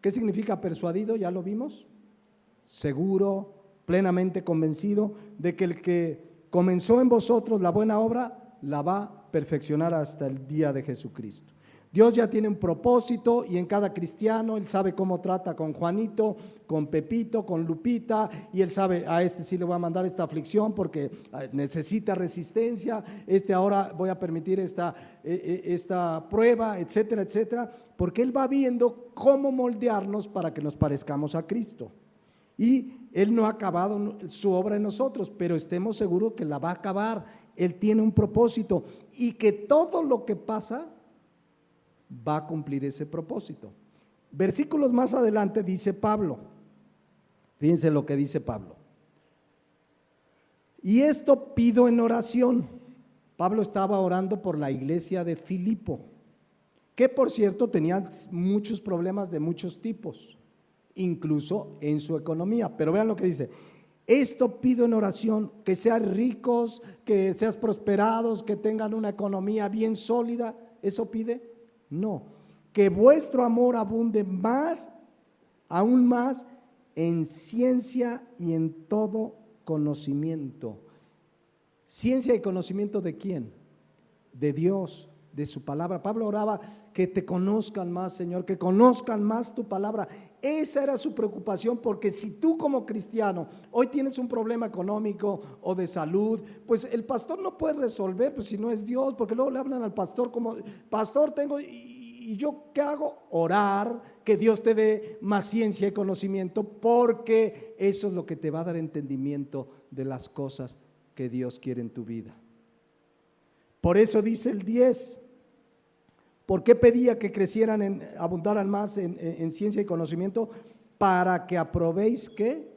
[SPEAKER 1] ¿qué significa persuadido? Ya lo vimos, seguro, plenamente convencido de que el que comenzó en vosotros la buena obra, la va a perfeccionar hasta el día de Jesucristo. Dios ya tiene un propósito y en cada cristiano Él sabe cómo trata con Juanito, con Pepito, con Lupita, y Él sabe, a este sí le voy a mandar esta aflicción porque necesita resistencia, ahora voy a permitir esta prueba, etcétera, etcétera, porque Él va viendo cómo moldearnos para que nos parezcamos a Cristo. Y Él no ha acabado su obra en nosotros, pero estemos seguros que la va a acabar. Él tiene un propósito y que todo lo que pasa va a cumplir ese propósito. Versículos más adelante dice Pablo, fíjense lo que dice Pablo, y esto pido en oración. Pablo estaba orando por la iglesia de Filipo, que por cierto tenía muchos problemas de muchos tipos, incluso en su economía, pero vean lo que dice, esto pido en oración, que sean ricos, que seas prosperados, que tengan una economía bien sólida. ¿Eso pide? No, que vuestro amor abunde más, aún más, en ciencia y en todo conocimiento. ¿Ciencia y conocimiento de quién? De Dios, de su palabra. Pablo oraba que te conozcan más, Señor, que conozcan más tu palabra. Esa era su preocupación, porque si tú como cristiano hoy tienes un problema económico o de salud, pues el pastor no puede resolver, pues si no es Dios, porque luego le hablan al pastor como, pastor, tengo, y yo ¿qué hago? Orar, que Dios te dé más ciencia y conocimiento, porque eso es lo que te va a dar entendimiento de las cosas que Dios quiere en tu vida. Por eso dice el 10, ¿por qué pedía que crecieran, abundaran más en ciencia y conocimiento? Para que aprobéis, ¿qué?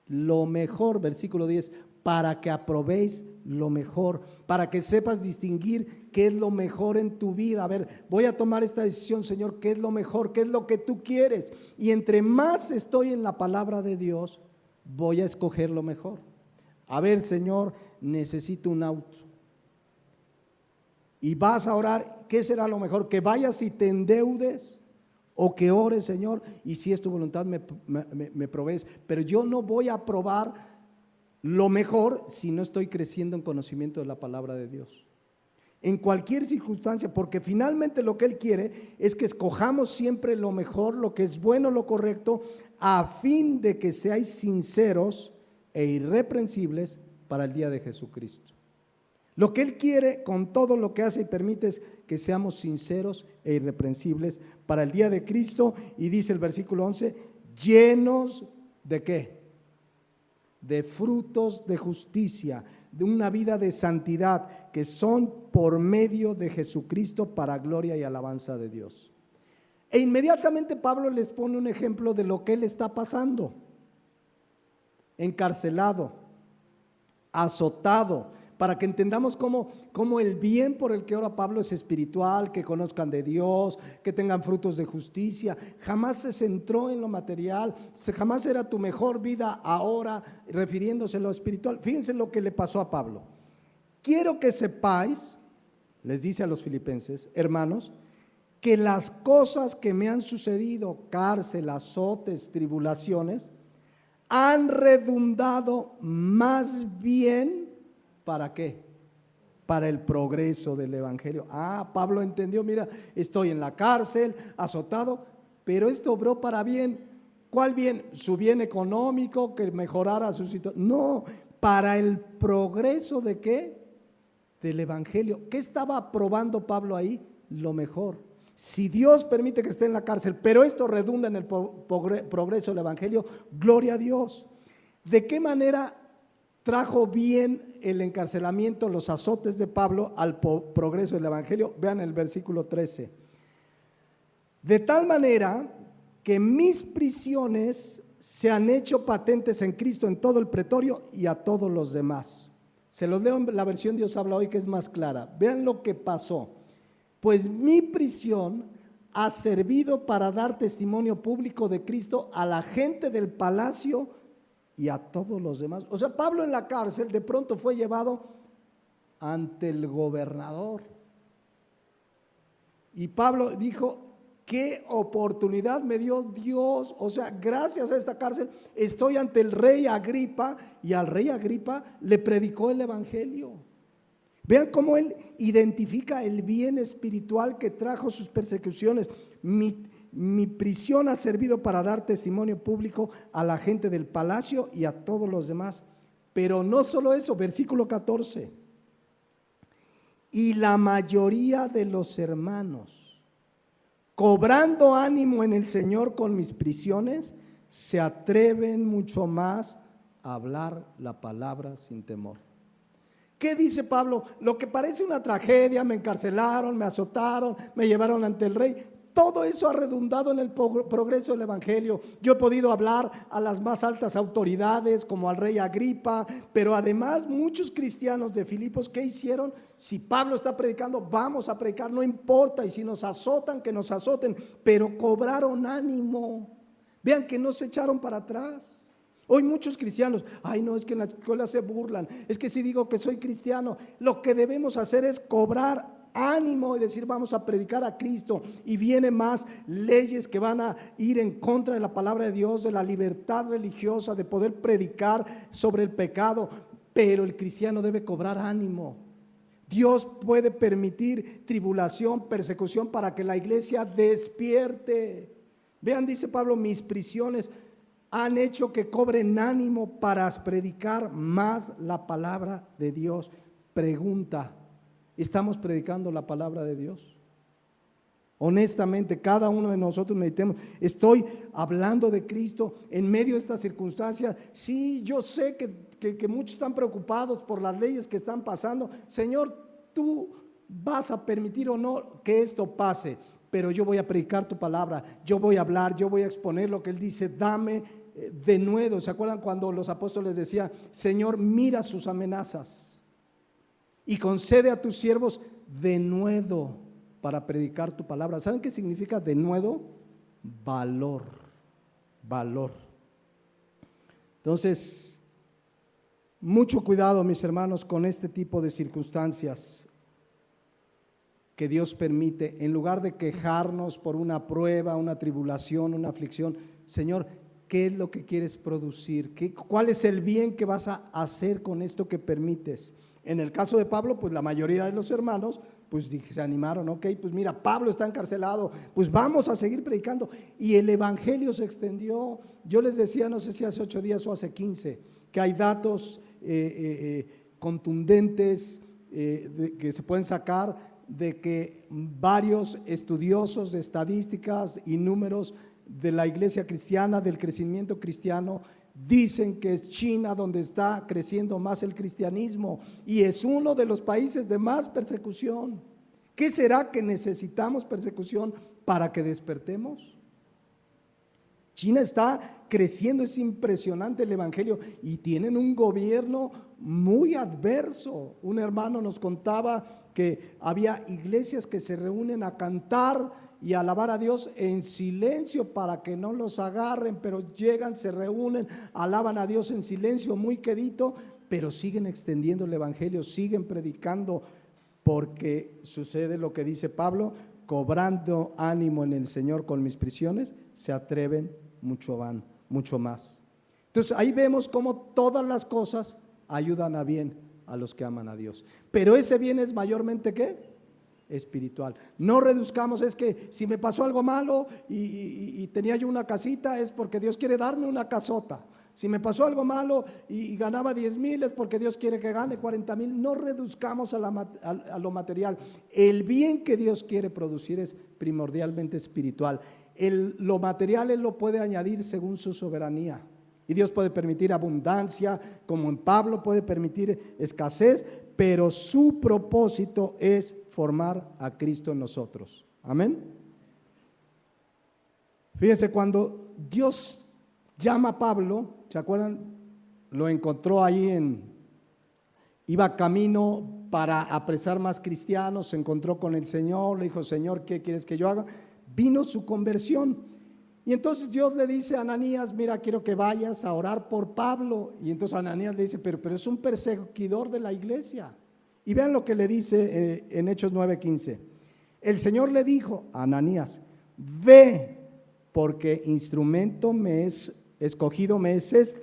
[SPEAKER 1] Lo mejor, versículo 10, para que aprobéis lo mejor, para que sepas distinguir qué es lo mejor en tu vida. A ver, voy a tomar esta decisión, Señor, ¿qué es lo mejor? ¿Qué es lo que tú quieres? Y entre más estoy en la palabra de Dios, voy a escoger lo mejor. A ver, Señor, necesito un auto. Y vas a orar, ¿qué será lo mejor? ¿Que vayas y te endeudes? ¿O que ores, Señor? Y si es tu voluntad, me provees. Pero yo no voy a probar lo mejor si no estoy creciendo en conocimiento de la palabra de Dios. En cualquier circunstancia, porque finalmente lo que Él quiere es que escojamos siempre lo mejor, lo que es bueno, lo correcto, a fin de que seáis sinceros e irreprensibles para el día de Jesucristo. Lo que Él quiere con todo lo que hace y permite es que seamos sinceros e irreprensibles para el día de Cristo. Y dice el versículo 11, llenos ¿de qué? De frutos de justicia, de una vida de santidad, que son por medio de Jesucristo para gloria y alabanza de Dios. E inmediatamente Pablo les pone un ejemplo de lo que él está pasando: encarcelado, azotado, para que entendamos cómo el bien por el que ora Pablo es espiritual, que conozcan de Dios, que tengan frutos de justicia. Jamás se centró en lo material, jamás era tu mejor vida ahora, refiriéndose a lo espiritual. Fíjense lo que le pasó a Pablo. Quiero que sepáis, les dice a los filipenses, hermanos, que las cosas que me han sucedido, cárcel, azotes, tribulaciones, han redundado más bien, ¿para qué? Para el progreso del evangelio. Pablo entendió, mira, estoy en la cárcel, azotado, pero esto obró para bien. ¿Cuál bien? Su bien económico, que mejorara su situación. No, para el progreso ¿de qué? Del evangelio. ¿Qué estaba probando Pablo ahí? Lo mejor. Si Dios permite que esté en la cárcel, pero esto redunda en el progreso del evangelio, gloria a Dios. ¿De qué manera trajo bien el encarcelamiento, los azotes de Pablo al progreso del evangelio? Vean el versículo 13. De tal manera que mis prisiones se han hecho patentes en Cristo en todo el pretorio y a todos los demás. Se los leo en la versión Dios habla hoy, que es más clara. Vean lo que pasó. Pues mi prisión ha servido para dar testimonio público de Cristo a la gente del palacio y a todos los demás. O sea, Pablo en la cárcel de pronto fue llevado ante el gobernador. Y Pablo dijo, qué oportunidad me dio Dios. O sea, gracias a esta cárcel estoy ante el rey Agripa, y al rey Agripa le predicó el evangelio. Vean cómo él identifica el bien espiritual que trajo sus persecuciones. Mi prisión ha servido para dar testimonio público a la gente del palacio y a todos los demás. Pero no solo eso, versículo 14. Y la mayoría de los hermanos, cobrando ánimo en el Señor con mis prisiones, se atreven mucho más a hablar la palabra sin temor. ¿Qué dice Pablo? Lo que parece una tragedia, me encarcelaron, me azotaron, me llevaron ante el rey, todo eso ha redundado en el progreso del evangelio. Yo he podido hablar a las más altas autoridades, como al rey Agripa, pero además muchos cristianos de Filipos, ¿qué hicieron? Si Pablo está predicando, vamos a predicar, no importa, y si nos azotan, que nos azoten, pero cobraron ánimo. Vean que no se echaron para atrás. Hoy muchos cristianos, no, es que en la escuela se burlan, es que si digo que soy cristiano, lo que debemos hacer es cobrar ánimo y decir vamos a predicar a Cristo, y vienen más leyes que van a ir en contra de la palabra de Dios, de la libertad religiosa, de poder predicar sobre el pecado, pero el cristiano debe cobrar ánimo. Dios puede permitir tribulación, persecución para que la iglesia despierte. Vean, dice Pablo, mis prisiones han hecho que cobren ánimo para predicar más la palabra de Dios. Pregunta, ¿estamos predicando la palabra de Dios? Honestamente, cada uno de nosotros meditemos, ¿estoy hablando de Cristo en medio de estas circunstancias? Sí, yo sé que muchos están preocupados por las leyes que están pasando. Señor, tú vas a permitir o no que esto pase, pero yo voy a predicar tu palabra, yo voy a hablar, yo voy a exponer lo que Él dice. Dame denuedo. ¿Se acuerdan cuando los apóstoles decían, Señor, mira sus amenazas y concede a tus siervos denuedo para predicar tu palabra? ¿Saben qué significa denuedo? Valor, valor. Entonces, mucho cuidado, mis hermanos, con este tipo de circunstancias que Dios permite. En lugar de quejarnos por una prueba, una tribulación, una aflicción, Señor, ¿qué es lo que quieres producir? ¿Cuál es el bien que vas a hacer con esto que permites? En el caso de Pablo, pues la mayoría de los hermanos pues se animaron, ok, pues mira, Pablo está encarcelado, pues vamos a seguir predicando. Y el evangelio se extendió. Yo les decía, no sé si hace 8 días o hace 15, que hay datos contundentes que se pueden sacar de que varios estudiosos de estadísticas y números de la iglesia cristiana, del crecimiento cristiano, dicen que es China donde está creciendo más el cristianismo y es uno de los países de más persecución. ¿Qué será que necesitamos persecución para que despertemos? China está creciendo, es impresionante el evangelio y tienen un gobierno muy adverso. Un hermano nos contaba que había iglesias que se reúnen a cantar y alabar a Dios en silencio para que no los agarren, pero llegan, se reúnen, alaban a Dios en silencio, muy quedito, pero siguen extendiendo el evangelio, siguen predicando, porque sucede lo que dice Pablo, cobrando ánimo en el Señor con mis prisiones, se atreven mucho más. Entonces ahí vemos cómo todas las cosas ayudan a bien a los que aman a Dios, pero ese bien es mayormente ¿qué? Espiritual. No reduzcamos, es que si me pasó algo malo y tenía yo una casita, es porque Dios quiere darme una casota. Si me pasó algo malo y ganaba 10,000, es porque Dios quiere que gane 40,000. No reduzcamos a lo material. El bien que Dios quiere producir es primordialmente espiritual. Lo material Él lo puede añadir según su soberanía. Y Dios puede permitir abundancia, como en Pablo puede permitir escasez, pero su propósito es formar a Cristo en nosotros. Amén. Fíjense, cuando Dios llama a Pablo, ¿se acuerdan? Lo encontró ahí iba camino para apresar más cristianos, se encontró con el Señor, le dijo, Señor, ¿qué quieres que yo haga? Vino su conversión. Y entonces Dios le dice a Ananías, mira, quiero que vayas a orar por Pablo. Y entonces Ananías le dice, pero es un perseguidor de la iglesia. Y vean lo que le dice en Hechos 9:15. El Señor le dijo a Ananías, ve, porque instrumento escogido me es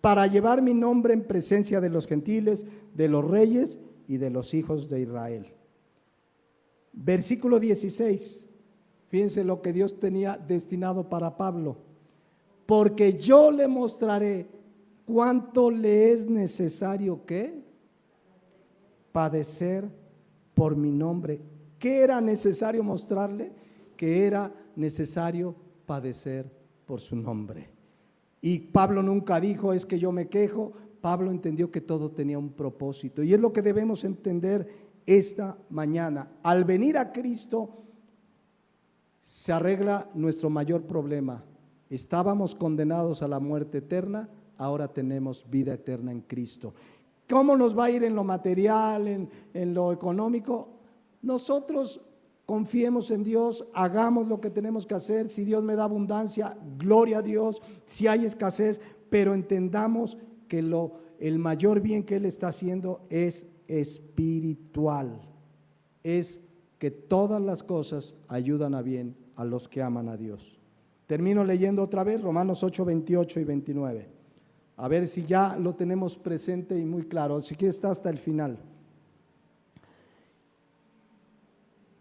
[SPEAKER 1] para llevar mi nombre en presencia de los gentiles, de los reyes y de los hijos de Israel. Versículo 16. Fíjense lo que Dios tenía destinado para Pablo. Porque yo le mostraré cuánto le es necesario ¿qué? Padecer por mi nombre. ¿Qué era necesario mostrarle? Que era necesario padecer por su nombre. Y Pablo nunca dijo, es que yo me quejo. Pablo entendió que todo tenía un propósito. Y es lo que debemos entender esta mañana. Al venir a Cristo, se arregla nuestro mayor problema. Estábamos condenados a la muerte eterna, ahora tenemos vida eterna en Cristo. ¿Cómo nos va a ir en lo material, en lo económico? Nosotros confiemos en Dios, hagamos lo que tenemos que hacer. Si Dios me da abundancia, gloria a Dios. Si hay escasez, pero entendamos que el mayor bien que Él está haciendo es espiritual. es que todas las cosas ayudan a bien a los que aman a Dios. Termino leyendo otra vez Romanos 8, 28 y 29. A ver si ya lo tenemos presente y muy claro. Si quieres está hasta el final.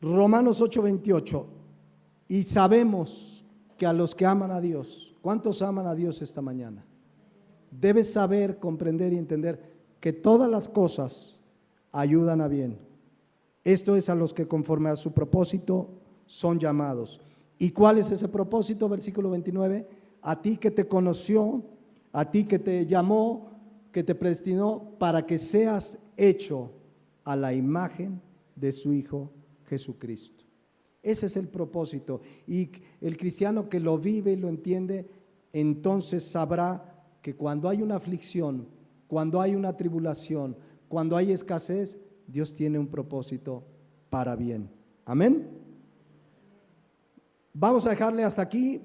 [SPEAKER 1] Romanos 8, 28. Y sabemos que a los que aman a Dios, ¿cuántos aman a Dios esta mañana? Debes saber, comprender y entender que todas las cosas ayudan a bien. Esto es a los que conforme a su propósito son llamados. ¿Y cuál es ese propósito? Versículo 29. A ti que te conoció, a ti que te llamó, que te predestinó para que seas hecho a la imagen de su Hijo Jesucristo. Ese es el propósito. Y el cristiano que lo vive y lo entiende, entonces sabrá que cuando hay una aflicción, cuando hay una tribulación, cuando hay escasez, Dios tiene un propósito para bien. Amén. Vamos a dejarle hasta aquí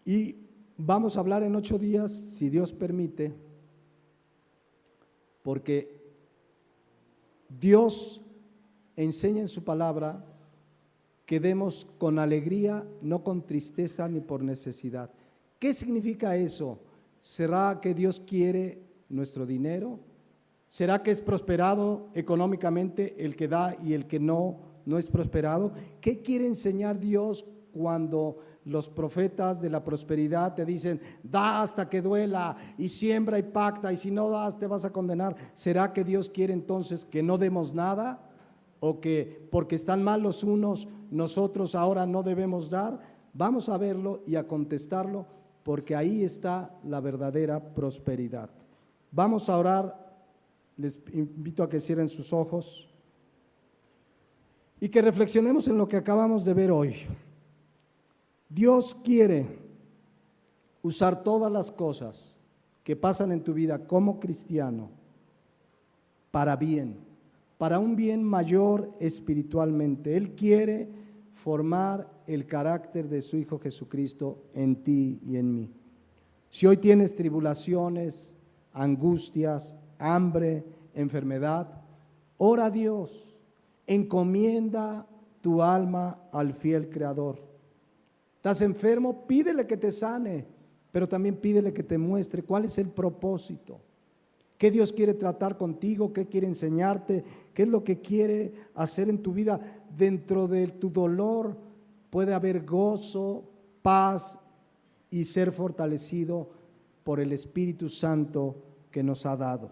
[SPEAKER 1] y vamos a hablar en 8 días, si Dios permite, porque Dios enseña en su palabra que demos con alegría, no con tristeza ni por necesidad. ¿Qué significa eso? ¿Será que Dios quiere nuestro dinero? ¿Será que es prosperado económicamente el que da y el que no es prosperado? ¿Qué quiere enseñar Dios cuando los profetas de la prosperidad te dicen, da hasta que duela y siembra y pacta y si no das te vas a condenar? ¿Será que Dios quiere entonces que no demos nada? ¿O que porque están mal los unos, nosotros ahora no debemos dar? Vamos a verlo y a contestarlo, porque ahí está la verdadera prosperidad. Vamos a orar. Les invito a que cierren sus ojos y que reflexionemos en lo que acabamos de ver hoy. Dios quiere usar todas las cosas que pasan en tu vida como cristiano para bien, para un bien mayor espiritualmente. Él quiere formar el carácter de su Hijo Jesucristo en ti y en mí. Si hoy tienes tribulaciones, angustias, hambre, enfermedad, ora a Dios, encomienda tu alma al fiel Creador. ¿Estás enfermo? Pídele que te sane, pero también pídele que te muestre cuál es el propósito, qué Dios quiere tratar contigo, qué quiere enseñarte, qué es lo que quiere hacer en tu vida. Dentro de tu dolor puede haber gozo, paz y ser fortalecido por el Espíritu Santo que nos ha dado.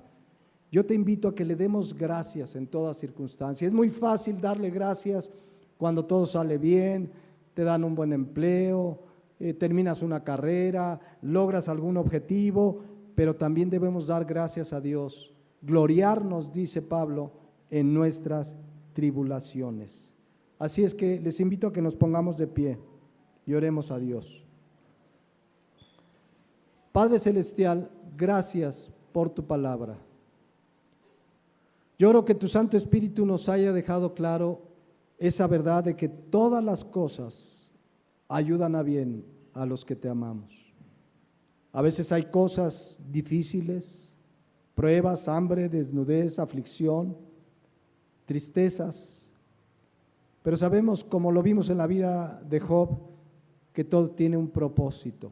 [SPEAKER 1] Yo te invito a que le demos gracias en toda circunstancia. Es muy fácil darle gracias cuando todo sale bien, te dan un buen empleo, terminas una carrera, logras algún objetivo, pero también debemos dar gracias a Dios, gloriarnos, dice Pablo, en nuestras tribulaciones. Así es que les invito a que nos pongamos de pie y oremos a Dios. Padre Celestial, gracias por tu palabra. Yo oro que tu Santo Espíritu nos haya dejado claro esa verdad de que todas las cosas ayudan a bien a los que te amamos. A veces hay cosas difíciles, pruebas, hambre, desnudez, aflicción, tristezas, pero sabemos, como lo vimos en la vida de Job, que todo tiene un propósito.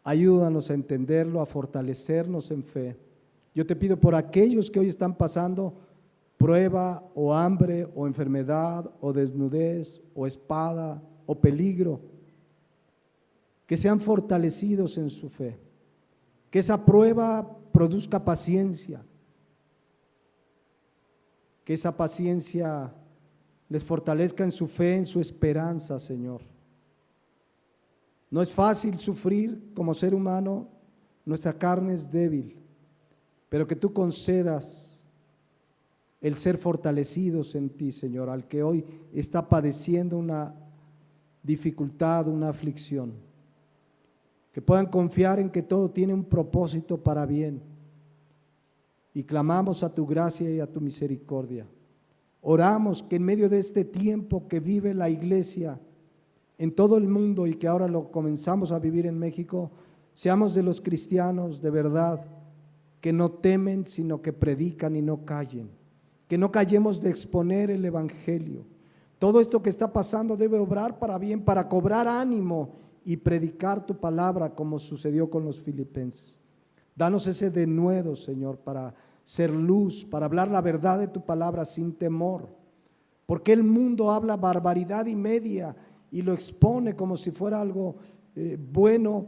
[SPEAKER 1] Ayúdanos a entenderlo, a fortalecernos en fe. Yo te pido por aquellos que hoy están pasando prueba o hambre o enfermedad o desnudez o espada o peligro, que sean fortalecidos en su fe, que esa prueba produzca paciencia, que esa paciencia les fortalezca en su fe, en su esperanza, Señor. No es fácil sufrir como ser humano, nuestra carne es débil, pero que tú concedas el ser fortalecidos en ti, Señor, al que hoy está padeciendo una dificultad, una aflicción. Que puedan confiar en que todo tiene un propósito para bien. Y clamamos a tu gracia y a tu misericordia. Oramos que en medio de este tiempo que vive la iglesia en todo el mundo y que ahora lo comenzamos a vivir en México, seamos de los cristianos de verdad, que no temen, sino que predican y no callen, que no callemos de exponer el Evangelio. Todo esto que está pasando debe obrar para bien, para cobrar ánimo y predicar tu palabra como sucedió con los filipenses. Danos ese denuedo, Señor, para ser luz, para hablar la verdad de tu palabra sin temor. Porque el mundo habla barbaridad y media y lo expone como si fuera algo bueno.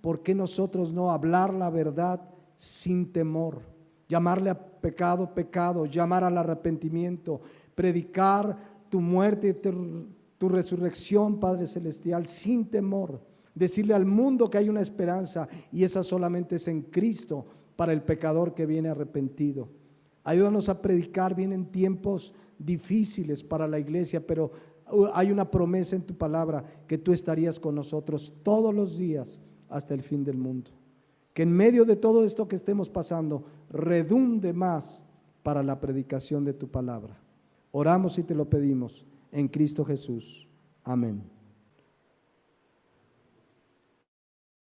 [SPEAKER 1] ¿Por qué nosotros no hablar la verdad sin temor? Llamarle a pecado, pecado, llamar al arrepentimiento, predicar tu muerte y tu resurrección, Padre Celestial, sin temor. Decirle al mundo que hay una esperanza y esa solamente es en Cristo para el pecador que viene arrepentido. Ayúdanos a predicar. Vienen tiempos difíciles para la iglesia, pero hay una promesa en tu palabra que tú estarías con nosotros todos los días hasta el fin del mundo. Que en medio de todo esto que estemos pasando redunde más para la predicación de tu palabra. Oramos y te lo pedimos en Cristo Jesús. Amén.